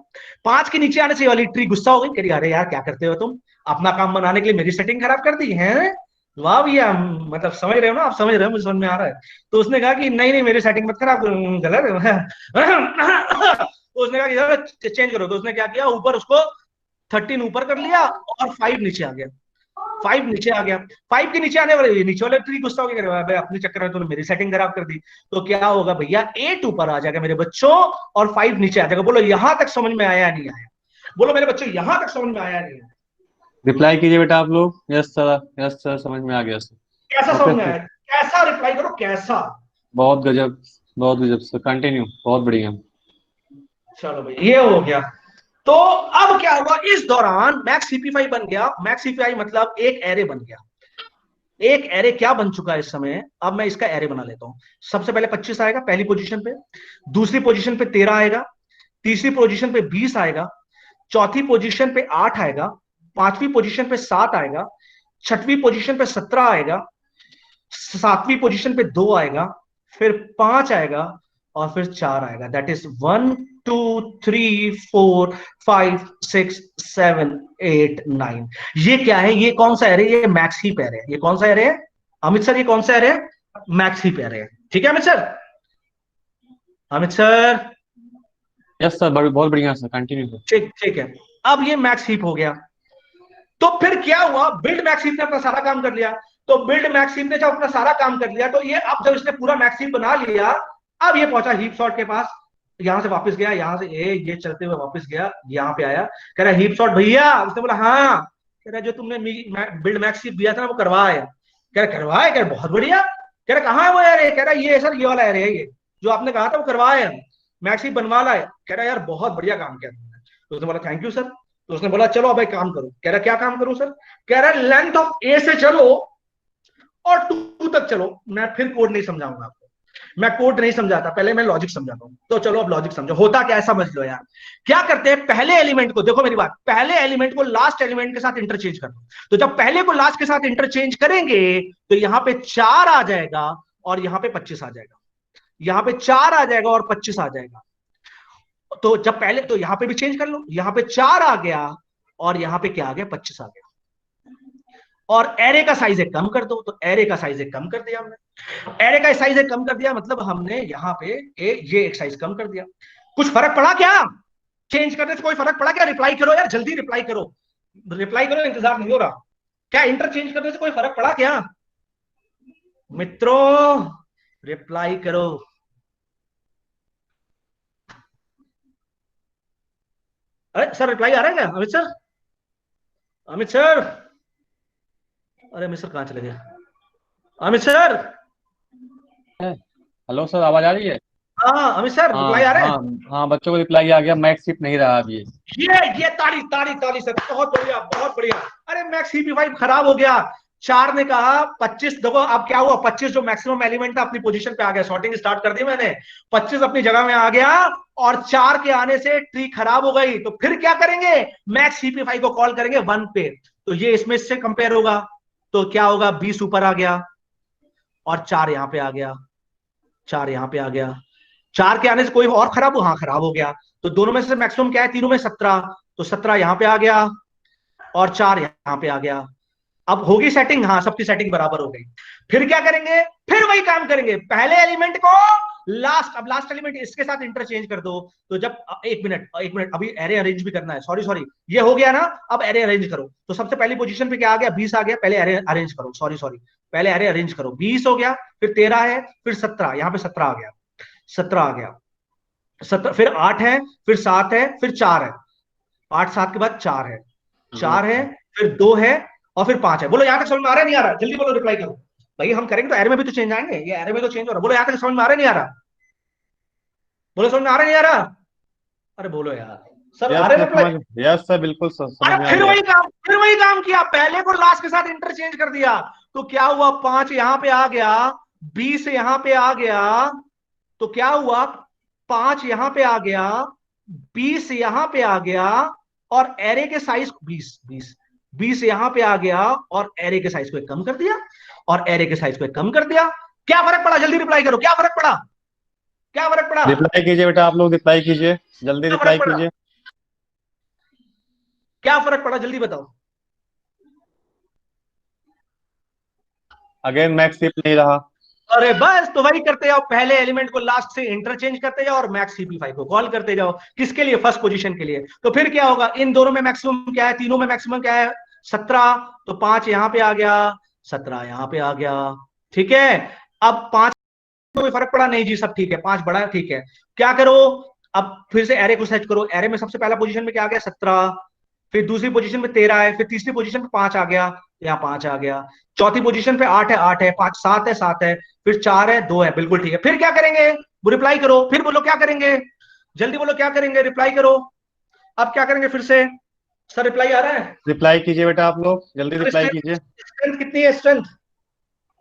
5 के नीचे आने से वाली ट्री गुस्सा हो गई, कह रही अरे यार क्या करते हो तुम, अपना काम बनाने के लिए मेरी सेटिंग खराब कर दी है। वाह भैया, मतलब समझ रहे हो ना आप, समझ रहे हो, मुझे समझ में आ रहा है। तो उसने कहा कि नहीं नहीं मेरी सेटिंग मत खराब, गलत है। तो उसने कहा कि चेंज करो। तो उसने क्या किया, ऊपर उसको 13 ऊपर कर लिया और 5 नीचे आ गया। 5 नीचे आ गया, 5 के नीचे आने वाले, नीचे वाले ट्री गुस्सा हो गया, भाई अपने चक्कर में तूने मेरी सेटिंग खराब कर दी। तो क्या होगा भैया, 8 ऊपर आ जाएगा मेरे बच्चों और 5 नीचे आ जाएगा। बोलो यहां तक समझ में आया नहीं आया? बोलो मेरे बच्चों यहां तक समझ में आया नहीं आया? रिप्लाई कीजिए बेटा आप लोग। यस सर समझ में आ गया सर। कैसा समझ में आया? कैसा रिप्लाई करो, कैसा? बहुत गजब सर, कंटिन्यू, बहुत बढ़िया। चलो भाई ये हो गया। तो अब क्या हुआ, इस दौरान मैक्स सीपी5 बन गया। मैक्स सीपी5 मतलब एक एरे बन गया। एक एरे क्या बन चुका है इस समय, अब मैं इसका एरे बना लेता हूं। सबसे पहले 25 आएगा पहली पोजीशन पे, दूसरी पोजीशन पे 13 आएगा, तीसरी पोजीशन पे 20 आएगा, चौथी पोजीशन पे 8 आएगा, पांचवी पोजीशन पे 7 आएगा, छठवीं पोजीशन पे 17 आएगा, सातवीं पोजीशन पे 2 आएगा, फिर 5 आएगा और फिर 4 आएगा। That is 1 2 3 4 5 6 7 8 9। ये क्या है, ये कौन सा एरे? ये मैक्स हीप एरे है। ये कौन सा एरे है अमित सर? ये कौन सा एरे है? मैक्स हीप एरे है। ठीक है Amit sir? Amit sir yes sir, बहुत बढ़िया सर, कंटिन्यू सर। ठीक ठीक है। अब ये मैक्स हीप हो गया। तो फिर क्या हुआ, बिल्ड मैक्स हीप ने अपना सारा काम कर लिया। तो बिल्ड मैक्स हीप ने जब अपना सारा काम कर लिया, तो ये अब जब इसने पूरा मैक्स हीप बना लिया, अब ये पहुंचा हीप सॉर्ट के पास। यहां से वापस गया, यहां से ये चलते हुए वापस गया, यहां पे आया, कह रहा हीप सॉर्ट भैया। उसने बोला हाँ। कह रहा जो तुमने बिल्ड मैक्स हीप दिया था ना वो करवाया। कह रहा करवाया? कह रहा बहुत बढ़िया। कह रहा कहाँ है वो एरे? कह रहा ये सर ये वाला एरे है, ये जो आपने कहा था वो करवाया, मैक्स हीप बनवा लाए। कह रहा यार बहुत बढ़िया काम किया तुमने। तो उसने बोला थैंक यू सर। तो उसने बोला चलो अब एक काम करो। कह रहा क्या काम करूं सर? कह रहा लेंथ ऑफ ए से चलो और 2 तक चलो। मैं फिर कोड नहीं समझाऊंगा आपको, मैं कोड नहीं समझाता, पहले मैं लॉजिक समझाता हूं। तो चलो अब लॉजिक समझो, होता क्या है समझ लो यार। क्या करते हैं, पहले एलिमेंट को, देखो मेरी बात, पहले एलिमेंट को लास्ट एलिमेंट के साथ इंटरचेंज कर दो। तो जब पहले को लास्ट के साथ इंटरचेंज करेंगे तो यहां पे 4 आ जाएगा और यहां पे 25 आ जाएगा। यहां पे 4 आ जाएगा और 25 आ जाएगा। तो जब पहले, तो यहां पे भी चेंज कर लो, यहां पे 4 आ गया और यहां पे क्या आ गया, 25 आ गया। और एरे का साइज एक कम कर दो। तो एरे का साइज एक कम कर दिया हमने। एरे का साइज एक कम कर दिया मतलब हमने यहां पे ये एक साइज कम कर दिया। कुछ फर्क पड़ा क्या? चेंज करने से कोई फर्क पड़ा क्या? रिप्लाई करो यार, जल्दी रिप्लाई करो, रिप्लाई करो, इंतजार नहीं हो रहा। क्या इंटरचेंज करने से कोई फर्क पड़ा क्या मित्रों? रिप्लाई करो। अरे सर रिप्लाई आ रहा है क्या अमित सर? अमित सर, अरे अमित सर कहां चले गए? अमित सर, हेलो सर, आवाज आ रही है? हाँ अमित सर रिप्लाई आ रहा है? हाँ, बच्चों को रिप्लाई आ गया, मैक्स हीप नहीं रहा अभी। ये ताली ताली ताली सर, बहुत बढ़िया बहुत बढ़िया। अरे मैक्स सीपी5 खराब हो गया। 4 ने कहा 25, देखो अब क्या हुआ, 25 जो मैक्सिमम एलिमेंट था अपनी पोजीशन पे आ गया। सॉर्टिंग स्टार्ट कर दी मैंने, 25 अपनी जगह में आ गया और 4 के आने से ट्री खराब हो गई। तो फिर क्या करेंगे, मैक्स सीपी5 को कॉल करेंगे 1 पे। तो ये इसमें इससे कंपेयर होगा, तो क्या होगा, 20 ऊपर आ गया और 4 यहां पे आ गया, 4 यहां पे आ गया। 4 के आने से कोई और खराब हो? हाँ खराब हो गया। तो दोनों में से मैक्सिमम क्या है, तीनों में 17। तो 17 यहां पे आ गया और 4 यहां पे आ गया। अब होगी सेटिंग? हाँ सबकी सेटिंग बराबर हो गई। फिर क्या करेंगे, फिर वही काम करेंगे, पहले एलिमेंट को लास्ट, अब लास्ट एलिमेंट इसके साथ इंटरचेंज कर दो। तो जब, एक मिनट अभी एरे अरेंज भी करना है, सॉरी ये हो गया ना। अब एरे अरेंज करो। तो सबसे पहली पोजीशन पे क्या आ गया, 20 आ गया। पहले एरे अरेंज करो, सॉरी पहले एरे अरेंज करो। 20 हो गया, फिर 13 है, फिर 17, यहां पे 17 आ गया, 17 आ गया, 17, फिर 8 है, फिर 7 है, फिर 4 है, 8 7 के बाद 4 है, 4 है, फिर 2 है और फिर 5 है। बोलो यहां तक समझ में आ रहा है नहीं आ रहा? जल्दी बोलो, रिप्लाई करो भाई। हम करेंगे तो एरे में भी तो चेंज आएंगे, ये एरे में तो चेंज हो रहा है। बोलो यहां तक समझ में आ रहा है नहीं आ रहा? बोलो समझ में आ रहा है नहीं आ रहा? अरे बोलो यार सर, आ रहे रिप्लाई? यस सर, बिल्कुल समझ अरे में आ फिर गया। वही काम किया, पहले को लास्ट के साथ इंटरचेंज कर दिया। तो क्या हुआ, 5 यहां पे आ गया, 20 यहां पे आ गया। तो क्या हुआ, 5 यहां पे आ गया, 20 यहां पे आ गया और एरे के साइज 20 यहां पे आ गया और एरे के साइज को कम कर दिया और एरे के साइज को कम कर दिया। क्या फर्क पड़ा, जल्दी रिप्लाई करो, क्या फर्क पड़ा, क्या फर्क पड़ा? रिप्लाई कीजिए बेटा, आप लोग रिप्लाई कीजिए, जल्दी क्या रिप्लाई फर्क पड़ा? कीजिए। क्या फर्क पड़ा, जल्दी बताओ। अगेन मैक्स हीप नहीं रहा। अरे बस, तो वही करते जाओ, पहले एलिमेंट को लास्ट से इंटरचेंज करते जाओ और मैक्स सीपी5 को कॉल करते जाओ। किसके लिए, फर्स्ट पोजीशन के लिए। तो फिर क्या होगा, इन दोनों में मैक्सिमम क्या है, तीनों में मैक्सिमम क्या है, 17, तो 5 यहां पे आ गया, 17 यहां पे आ गया। ठीक है, अब 5 कोई फर्क पड़ा नहीं जी, सब ठीक है, 5 बड़ा है, ठीक है। क्या करो, अब फिर से एरे को सेट करो। एरे में सबसे पहला पोजीशन में क्या आ गया, 17, फिर दूसरी पोजीशन में 13 है, फिर तीसरी पोजीशन पे 5 आ गया, यहाँ 5 आ गया, चौथी पोजीशन पे 8 है, 8 है, 5 7 है, 7 है, फिर 4 है, 2 है, बिल्कुल ठीक है। फिर क्या करेंगे, वो रिप्लाई करो, फिर बोलो क्या करेंगे, जल्दी बोलो क्या करेंगे, रिप्लाई करो। अब क्या करेंगे फिर से, सर रिप्लाई आ रहा है? रिप्लाई कीजिए बेटा, आप लोग जल्दी रिप्लाई कीजिए। स्ट्रेंथ कितनी है, स्ट्रेंथ?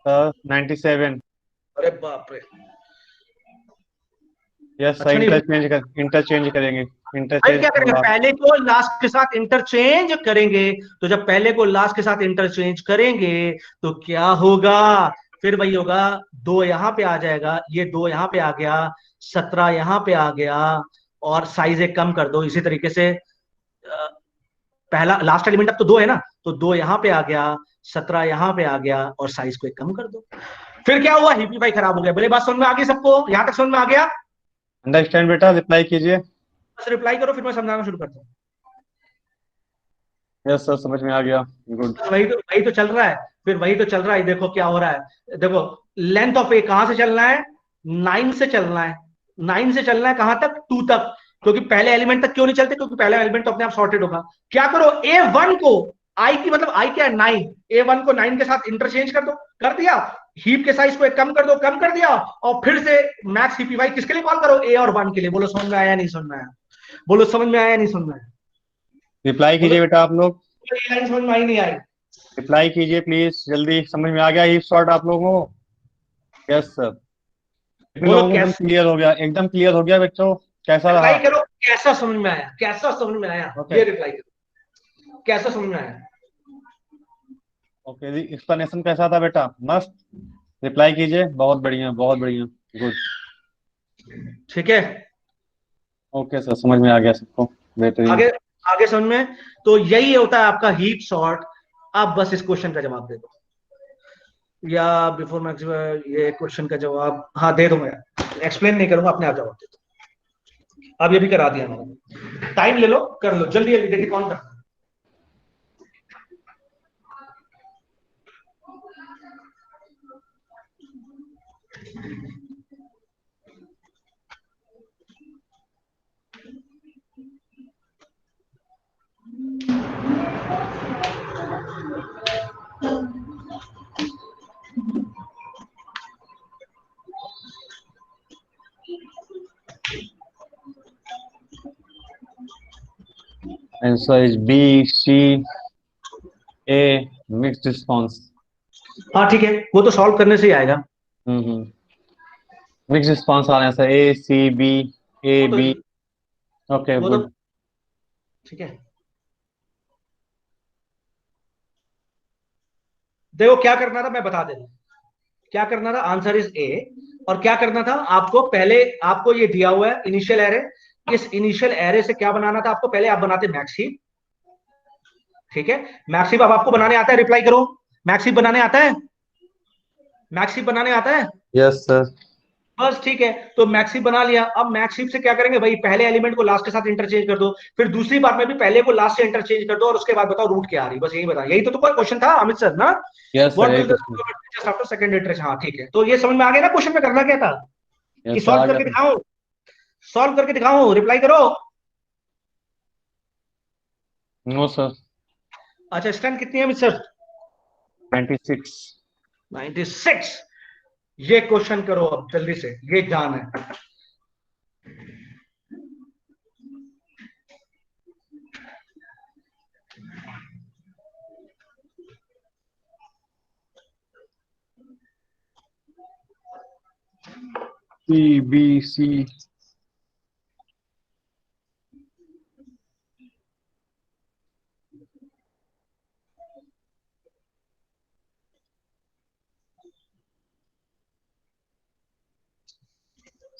97। अरे बाप रे, यस सर, अच्छा नहीं। इंटरचेंज करेंगे, भाई इंटरचेंज क्या करेंगे, होगा। पहले को लास्ट के साथ इंटरचेंज करेंगे, तो जब पहले को लास्ट के साथ इंटरचेंज करेंगे तो क्या होगा, फिर वही होगा, 2 यहां पे आ जाएगा, ये 2 यहां पे आ गया, 17 यहां पे आ गया, और साइज एक कम कर दो इसी तरीके से। पहला लास्ट एलिमेंट अब तो 2 है ना, तो 2 यहां पे आ गया, 17 यहां पे आ गया, और साइज को एक कम कर दो। फिर क्या हुआ, हिप्पीफाई खराब हो गया। बोले बात समझ में आ गई सबको, यहां तक समझ में आ गया? अंडरस्टैंड बेटा, रिप्लाई कीजिए। बस रिप्लाई करो, फिर मैं समझाना शुरू करता हूँ। यस सर, समझ में आ गया। गुड। वही तो चल रहा है, फिर वही तो चल रहा है। देखो क्या हो रहा है, देखो लेंथ ऑफ ए कहां से चलना है, 9 से चलना है, 9 से चलना है कहां तक, 2 तक। क्योंकि पहले एलिमेंट तक क्यों नहीं चलते, क्योंकि पहला एलिमेंट तो अपने आप सॉर्टेड होगा। क्या करो, A1 को, आई की मतलब आई क्या है, 9, A1 को 9 के साथ इंटरचेंज कर दो, कर दिया। हीप के साइज को एक कम कर दो, कम कर दिया, और फिर से मैक्स हीपीवाई किसके लिए कॉल करो, A और 1 के लिए। बोलो समझ में आया नहीं समझ में आया, बोलो समझ में आया नहीं समझ में आया, रिप्लाई कीजिए बेटा आप लोग, ये लाइन समझ में आई नहीं आई? रिप्लाई कीजिए प्लीज जल्दी। समझ में आ गया हीप सॉर्ट आप लोगों को? यस सर, कितने बोलो लोगों को एकदम कैसे, क्लियर हो गया, एकदम क्लियर हो गया बच्चों? कैसा रहा? रिप्लाई करो, कैसा समझ में आया, कैसा समझ में आया, Okay. ये रिप्लाई करो, कैसा समझ में आया। ओके जी, एक्सप्लेनेशन कैसा था बेटा? मस्त। रिप्लाई कीजिए, बहुत बढ़िया, बहुत बढ़िया, गुड। ठीक है, ओके सर, समझ में आ गया सबको, बेहतरीन। आगे आगे समझ में। तो यही होता है आपका हीप सॉर्ट। आप बस इस क्वेश्चन का जवाब दे दो, या बिफोर मैक्स ये क्वेश्चन का जवाब, हाँ दे दो, मैं एक्सप्लेन नहीं करूंगा, अपने आप जवाब दे दो। अब ये भी करा दिया मैंने, टाइम ले लो, कर लो जल्दी जल्दी, देखिए कौन करता है। Answer is B, C, A, mixed response. हाँ ठीक है, वो तो सॉल्व करने से ही आएगा। मिक्स्ड रिस्पॉन्स आ रहे हैं सर, ए, सी, बी, ए, वो तो बी। ओके, वो तो गुड। ठीक है, देखो क्या करना था मैं बता देता हूं। क्या करना था, आंसर इज ए। और क्या करना था आपको, पहले आपको ये दिया हुआ है इनिशियल एरे, इस इनिशियल एरे से क्या बनाना था आपको, पहले आप बनाते मैक्स हीप। ठीक है, मैक्स हीप अब आपको बनाने आता है, रिप्लाई करो, मैक्स हीप बनाने आता है, मैक्स हीप बनाने आता है? Yes sir. बस ठीक है, तो मैक्स हीप बना लिया। अब मैक्स हीप से क्या करेंगे भाई, पहले एलिमेंट को लास्ट के साथ इंटरचेंज कर दो, फिर दूसरी बार में भी पहले को लास्ट से इंटरचेंज कर दो, और उसके बाद बताओ रूट क्या आ रही, बस यही बता, यही तो कोई क्वेश्चन था अमित सर ना। यस व्हाट सर, विल एक the question. Just after second interest, हाँ ठीक है, तो ये समझ में आ गया ना क्वेश्चन में करना क्या था, कि यस, आ सॉल्व गया करके सर। दिखाऊं, सॉल्व करके दिखाऊं, रिप्लाई करो। No sir. अच्छा, स्ट्रेंथ कितनी है अमित सर? 96। 96। ये क्वेश्चन करो अब जल्दी से, ये जान है। सी, बी, सी।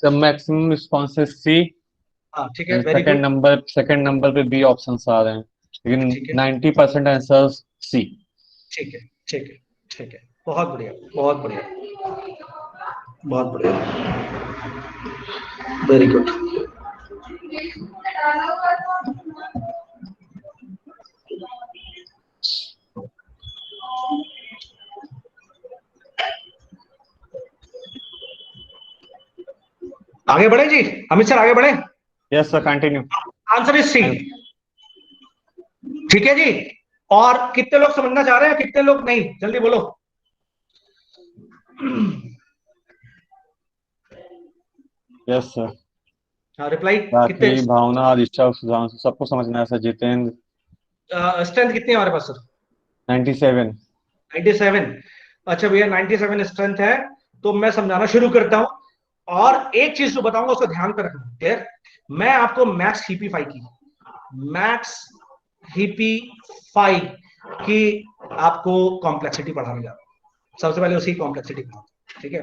सर मैक्सिमम रिस्पॉन्स है सी, हाँ ठीक है, वेरी गुड। सेकंड नंबर पे बी ऑप्शंस आ रहे हैं, लेकिन ठीक है 90% आंसर सी। ठीक है ठीक है ठीक है, बहुत बढ़िया बहुत बढ़िया बहुत बढ़िया, वेरी गुड। आगे बढ़े जी, अमित सर आगे बढ़े। Yes sir, continue. Answer is C. ठीक है जी। और कितने लोग समझना चाह रहे हैं, कितने लोग नहीं, जल्दी बोलो। Yes sir. हाँ, रिप्लाई कितने, बाकी भावना, ऋषभ, सुधांशु सबको समझना है सर। जितेंद्र स्ट्रेंथ कितनी है हमारे पास सर? 97। 97। अच्छा भैया 97 स्ट्रेंथ है, तो मैं समझाना शुरू करता हूं। और एक चीज जो बताऊंगा उसको ध्यान कर रखना, क्लियर? मैं आपको मैक्स हिपी 5 की आपको कॉम्प्लेक्सिटी पढ़ाने जा रहा हूं। सबसे पहले उसी कॉम्प्लेक्सिटी पढ़ाता, ठीक है?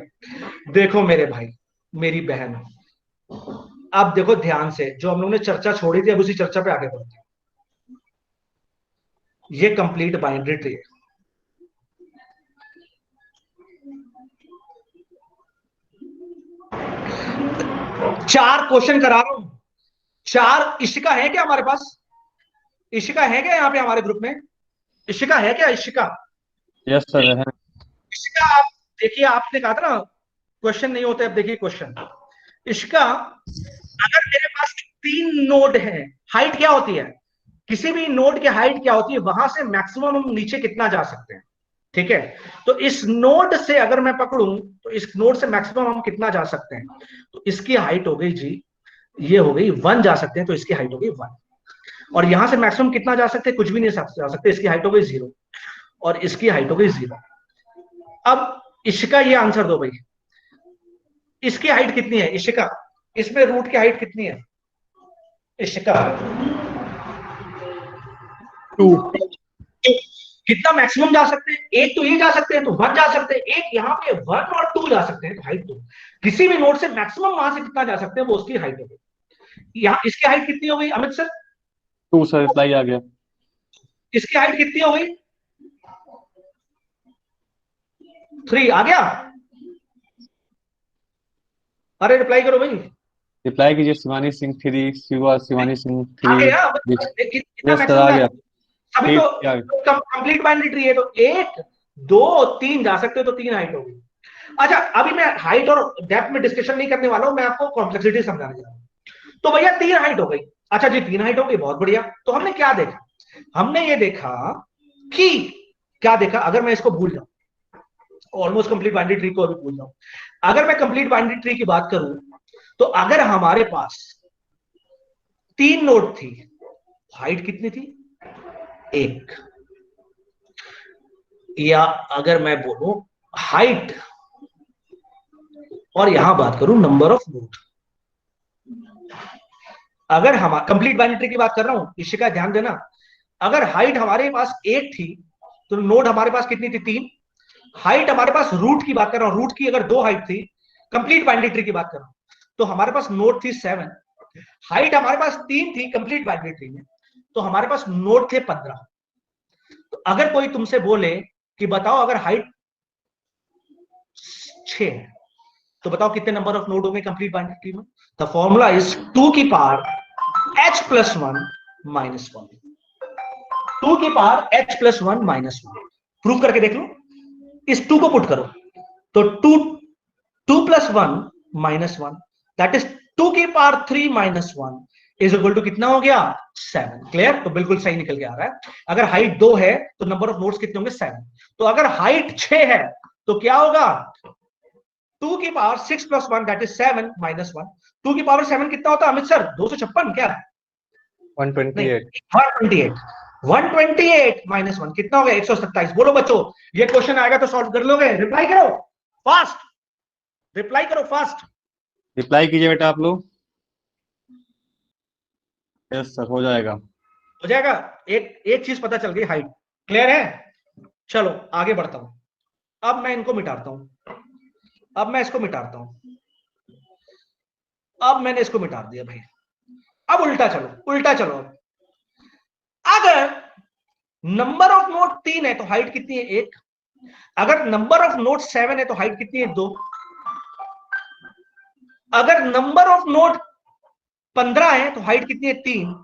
देखो मेरे भाई, मेरी बहन, अब देखो ध्यान से, जो हम लोगों ने चर्चा छोड़ी थी अब उसी चर्चा पे आगे बढ़ते हैं। ये कंप्लीट बाइनरी ट्री है। चार क्वेश्चन करा रहा हूं, चार। इशिका है क्या हमारे पास? इशिका है क्या यहाँ पे हमारे ग्रुप में? इशिका है क्या? इशिका, यस सर है। इशिका आप देखिए, आपने कहा था ना क्वेश्चन नहीं होते, अब देखिए क्वेश्चन। इशिका, अगर मेरे पास 3 नोड है, हाइट क्या होती है? किसी भी नोड की हाइट क्या होती है? वहां से मैक्सिमम हम नीचे कितना जा सकते हैं, ठीक है? तो इस नोड से अगर मैं पकड़ूं तो इस नोड से मैक्सिमम हम कितना जा सकते हैं? तो इसकी हाइट हो गई जी, ये हो गई 1 जा सकते हैं, तो इसकी हाइट हो गई 1। और यहां से मैक्सिमम कितना जा सकते हैं? कुछ भी नहीं जा सकते, इसकी हाइट हो गई 0, और इसकी हाइट हो गई 0। अब इशिका ये आंसर दो भाई, इसकी हाइट कितनी है इशिका? इसमें रूट की हाइट कितनी है इशिका? 2। कितना मैक्सिमम जा सकते हैं? एक तो ये जा सकते हैं, तो 1 जा सकते हैं, एक यहाँ पे 1 और 2 जा सकते हैं, तो हाइट 2। किसी भी नोड से मैक्सिमम वहां से कितना जा सकते हैं, वो उसकी हाइट हो गई। यहाँ इसकी हाइट कितनी हो गई अमित सर? 2 सर, रिप्लाई आ गया। इसकी हाइट कितनी हो गई? 3 आ गया? अरे रिप्लाई करो भाई। रिप्लाई कीजिए। शिवानी सिंह 3, शिवानी सिंह आ 3। गया? कितना यस सर मैक्सिमम आ जा गया। अभी तो ठीक आ गया। कंप्लीट बाइनरी ट्री है, तो 1 2 3 जा सकते हो, तो 3 हाइट होगी। अच्छा, अभी मैं हाइट और डेप्थ में डिस्कशन नहीं करने वाला हूं, मैं आपको कॉम्प्लेक्सिटी समझाने जा रहा हूं। तो भैया 3 हाइट हो गई। अच्छा जी 3 हाइट हो गई, बहुत बढ़िया। तो हमने क्या देखा? हमने ये देखा कि क्या देखा, अगर मैं इसको भूल जाऊं, ऑलमोस्ट कंप्लीट बाइनरी ट्री को अभी भूल जाऊं, अगर मैं कंप्लीट बाइनरी ट्री की बात करूं, तो अगर हमारे पास 3 नोड थी, हाइट कितनी थी? 1। या अगर मैं बोलूं हाइट, और यहां बात करूं नंबर ऑफ नोड, अगर हम कंप्लीट बाइनरी ट्री की बात कर रहा हूं, इशिका ध्यान देना, अगर हाइट हमारे पास 1 थी, तो नोड हमारे पास कितनी थी? 3। हाइट हमारे पास, रूट की बात कर रहा हूं, रूट की अगर 2 हाइट थी, कंप्लीट बाइनरी ट्री की बात कर रहा हूं, तो हमारे पास नोड थी 7। हाइट हमारे पास 3 थी कंप्लीट बाइनरी ट्री में, तो हमारे पास नोड थे 15। तो अगर कोई तुमसे बोले कि बताओ अगर हाइट 6 है, तो बताओ कितने नंबर ऑफ नोड होंगे कंप्लीट बाइनरी ट्री में? द फॉर्मूला इज 2 की पावर h प्लस 1 माइनस 1। 2 की power h plus 1 minus 1। Prove करके देख लो, इस 2 को पुट करो, तो 2 प्लस 1 माइनस 1, दैट इज 2 की power 3 minus 1 is equal to कितना हो गया? 7। क्लियर? तो बिल्कुल सही निकल के आ रहा है। अगर हाइट 2 है तो नंबर ऑफ नोड्स कितने होंगे? 7। तो अगर हाइट 6 है तो क्या होगा? 2 की power 6 plus 1 that is 7 minus 1। 2 की पावर 7 कितना होता है अमित सर? 256 क्या? 128। 128। 128 माइनस 1 कितना हो गया? 127। बोलो बच्चों, ये क्वेश्चन आएगा तो सॉल्व कर लोगे? रिप्लाई करो फास्ट, रिप्लाई करो फास्ट। रिप्लाई कीजिए बेटा आप लोग। यस सर हो जाएगा। हो जाएगा। एक चीज पता चल गई, हाइट क्लियर है। चलो आगे बढ़ता हूं। अब मैं इनको मिटाता हूं, अब मैं इसको मिटाता हूं। अब मैंने इसको मिटा दिया भाई। अब उल्टा चलो, उल्टा चलो। अगर नंबर ऑफ नोड 3 है तो हाइट कितनी है? 1। अगर नंबर ऑफ नोड 7 है तो हाइट कितनी है? 2। अगर नंबर ऑफ नोड 15 है तो हाइट कितनी है? 3।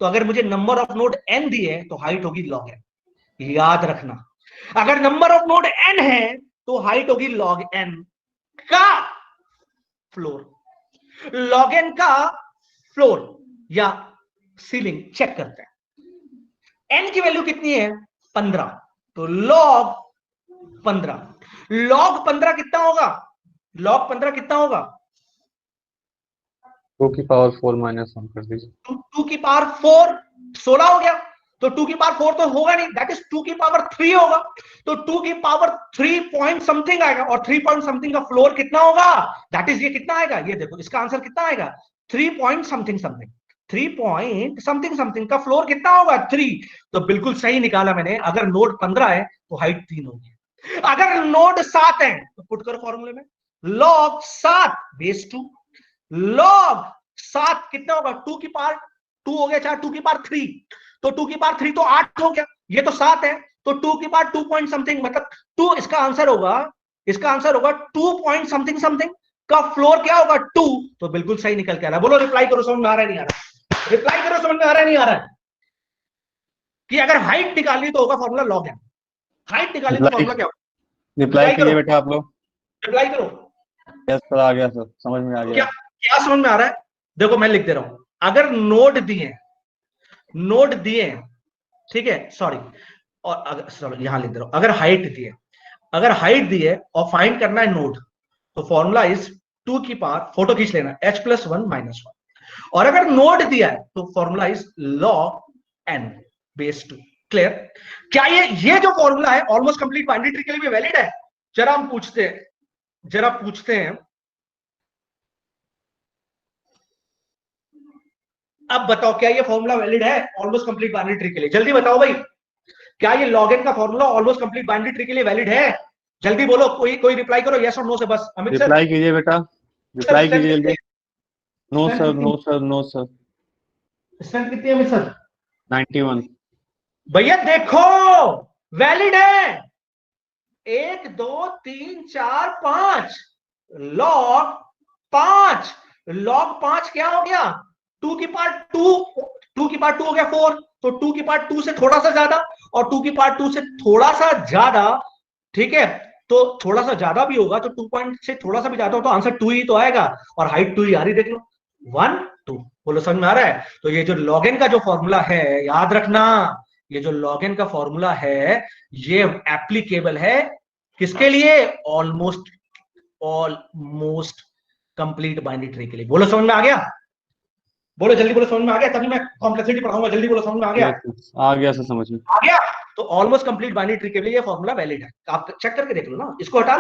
तो अगर मुझे नंबर ऑफ नोड n दिए है तो हाइट होगी log n। याद रखना, अगर नंबर ऑफ नोड n है तो हाइट होगी log n का फ्लोर। लॉग एन का फ्लोर या सीलिंग चेक करते हैं। एन की वैल्यू कितनी है? 15, तो लॉग 15, लॉग 15 कितना होगा? लॉग 15 कितना होगा? 2 की पावर 4 माइनस 1 कर दीजिए। 2 की पावर 4 16 हो गया, तो 2 की पावर 4 तो होगा नहीं, दैट इज 2 की पावर 3 होगा, तो 2 की पावर 3 पॉइंट समथिंग आएगा, और 3 पॉइंट समथिंग का फ्लोर कितना होगा? दैट इज ये कितना आएगा? ये देखो इसका आंसर कितना आएगा? 3 point something something, 3 point something something का फ्लोर कितना होगा? 3। तो बिल्कुल सही निकाला मैंने। अगर नोड 15 है तो हाइट 3 होगी। अगर नोड 7 है तो पुट करो फॉर्मूले में, लॉग 7 बेस 2, लॉग 7 कितना होगा? 2 की पावर 2 हो गया, चाहे 2 की पावर 3, तो 2 की पावर 3 तो 8 हो गया, ये तो 7 है, तो 2 की पावर 2 पॉइंट समथिंग, मतलब 2, इसका आंसर होगा 2 पॉइंट समथिंग समथिंग का फ्लोर क्या होगा? 2। तो बिल्कुल सही निकल के आ रहा है। बोलो रिप्लाई करो, समझ में आ रहा है नहीं आ रहा? रिप्लाई करो, समझ में आ रहा है नहीं आ रहा है? कि अगर हाइट निकालनी तो होगा फॉर्मूला लॉग एन, हाइट निकालनी तो फॉर्मूला क्या होगा? रिप्लाई कीजिए बेटा आप लोग। रिप्लाई करो। यस सर, आ गया सर, समझ में आ तो गया। क्या समझ में आ रहा है? देखो मैं लिख दे रहा हूं, अगर नोड दिए, ठीक है, सॉरी, और अगर चलो यहां लिख दे रहा हूं, अगर हाइट दी है और फाइंड करना है नोड, तो फॉर्मूला इज 2 की पावर, फोटो खींच लेना, h+1 -1, और अगर नोड दिया है तो formula is log n base 2। Clear? क्या ये जो फॉर्मूला है ऑलमोस्ट कंप्लीट बाइनरी ट्री के लिए भी वैलिड है? जरा हम पूछते हैं, अब बताओ क्या ये फॉर्मूला वैलिड है ऑलमोस्ट कंप्लीट बाइनरी ट्री के लिए? जल्दी बताओ भाई, क्या ये log n का formula almost complete binary tree के लिए वैलिड है? जल्दी बोलो, कोई रिप्लाई करो, यस और नो से बस। अमित सर रिप्लाई कीजिए बेटा, रिप्लाई कीजिए जल्दी। No sir, no sir, no sir. Strength कितनी है अमित सर? 91। भैया देखो वैलिड है, 1 2 3 4 5, लॉग 5, लॉग 5 क्या हो गया? 2 की पावर 2 हो गया 4, तो 2 की पावर 2 से थोड़ा सा ज्यादा, और 2 की पावर 2 से थोड़ा सा ज्यादा, ठीक है, तो थोड़ा सा ज्यादा भी होगा, तो 2 पॉइंट से थोड़ा सा भी ज्यादा हो तो आंसर 2 ही तो आएगा, और हाइट 2 ही आ रही, देख लो 1 2। बोलो समझ में आ रहा है? तो ये जो log n का जो फॉर्मूला है, याद रखना, ये जो log n का फॉर्मूला है ये एप्लीकेबल है किसके लिए? ऑलमोस्ट कंप्लीट बाइनरी ट्री के लिए। बोलो समझ में आ गया? बोलो जल्दी बोलो, समझ में आ गया? तभी मैं कॉम्प्लेक्सिटी पढ़ाऊंगा, जल्दी बोलो समझ में आ गया? आ गया सर, समझ में आ गया। तो ऑलमोस्ट कंप्लीट बाइनरी ट्री के लिए ये फॉर्मूला वैलिड है, आप चेक करके देख लो ना, इसको हटा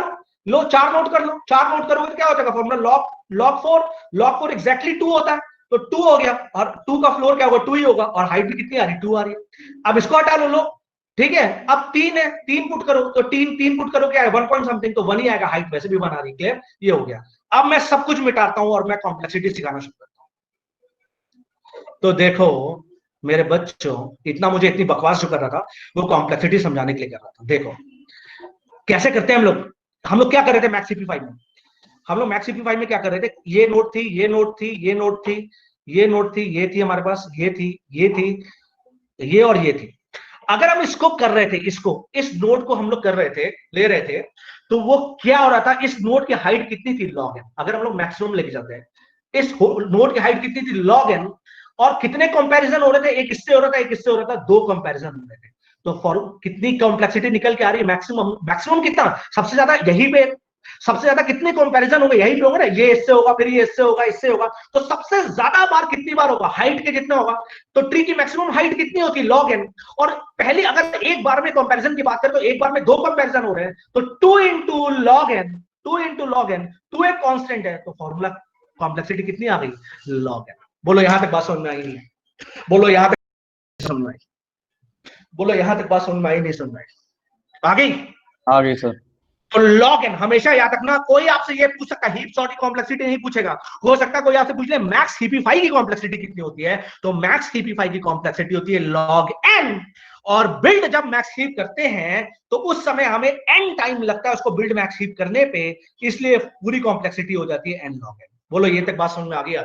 लो 4 नोट कर लो, 4 नोट करोगे तो क्या हो जाएगा? फॉर्मूला log 4 एग्जैक्टली 2 होता है, तो 2 हो गया, और 2 का फ्लोर क्या होगा? 2 ही होगा, और हाइट भी कितनी आ रही? 2 आ रही है। अब इसको हटा लो, ठीक है, अब 3 है, 3 पुट करो, तो 3 पुट करो क्या है? 1 पॉइंट समथिंग, तो 1 ही आएगा, हाइट वैसे भी 1 आ रही है। क्लियर? ये हो गया। अब मैं सब कुछ मिटाता हूं और मैं कॉम्प्लेक्सिटी सिखाना शुरू करता हूं। तो देखो मेरे बच्चों, इतना मुझे इतनी बकवास जो कर रहा था वो कॉम्प्लेक्सिटी समझाने के लिए कर रहा था। देखो कैसे करते हैं हम लोग क्या कर रहे थे मैक्स CP5 में? हम लोग मैक्स CP5 में क्या कर रहे थे? ये नोट थी, ये नोट थी, ये नोट थी, ये नोट थी, ये थी हमारे पास, ये थी, ये थी, ये और ये थी। अगर हम इसको कर रहे थे, इस नोट को हम लोग कर रहे थे, ले रहे थे, तो वो क्या हो रहा था? इस नोट की हाइट कितनी थी? log n। अगर हम लोग मैक्सिमम लेके जाते हैं, इस नोट की हाइट कितनी थी? log n। और कितने कंपैरिजन हो रहे थे? एक इससे हो रहा था, एक इससे हो रहा था, 2 कंपैरिजन हो रहे थे। तो फॉर कितनी कॉम्प्लेक्सिटी निकल के आ रही है? मैक्सिमम कितना? सबसे ज्यादा यही पे, सबसे ज्यादा कितने कंपैरिजन होंगे? यही पे होंगे ना, ये इससे होगा, फिर ये इससे होगा, इससे होगा, तो सबसे ज्यादा बार कितनी बार होगा? हाइट के जितना होगा। तो ट्री की मैक्सिमम हाइट कितनी होती है? log n। और पहले अगर एक बार में कंपैरिजन की बात करें तो एक बार में 2 कंपैरिजन हो रहे हैं, तो 2 into log n, 2 एक कांस्टेंट है, तो फॉर्मूला कॉम्प्लेक्सिटी कितनी आ गई? log n। बोलो यहां तक बात समझ में आई नहीं? बोलो यहां तक समझ में आई? बोलो यहां तक बात समझ में आई नहीं? समझ में आई? आ गई सर। तो log n हमेशा याद रखना। कोई आपसे ये पूछ सकता है हीप सॉर्ट की कॉम्प्लेक्सिटी नहीं पूछेगा, हो सकता है कोई आपसे पूछ ले मैक्स CP5 की कॉम्प्लेक्सिटी कितनी होती है, तो मैक्स CP5 की कॉम्प्लेक्सिटी होती है log n। और बिल्ड जब मैक्स हीप करते हैं तो उस समय हमें n टाइम लगता है उसको बिल्ड मैक्स हीप करने पे, इसलिए पूरी कॉम्प्लेक्सिटी हो जाती है n log n। बोलो ये तक बात समझ में आ गई?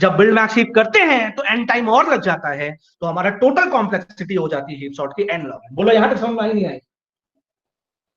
जब बिल्ड मैक्स हीप करते हैं तो n टाइम और लग जाता है, तो हमारा टोटल कॉम्प्लेक्सिटी हो जाती है हीप सॉर्ट की n log n। बोलो यहां तक समझ में आई नहीं आई?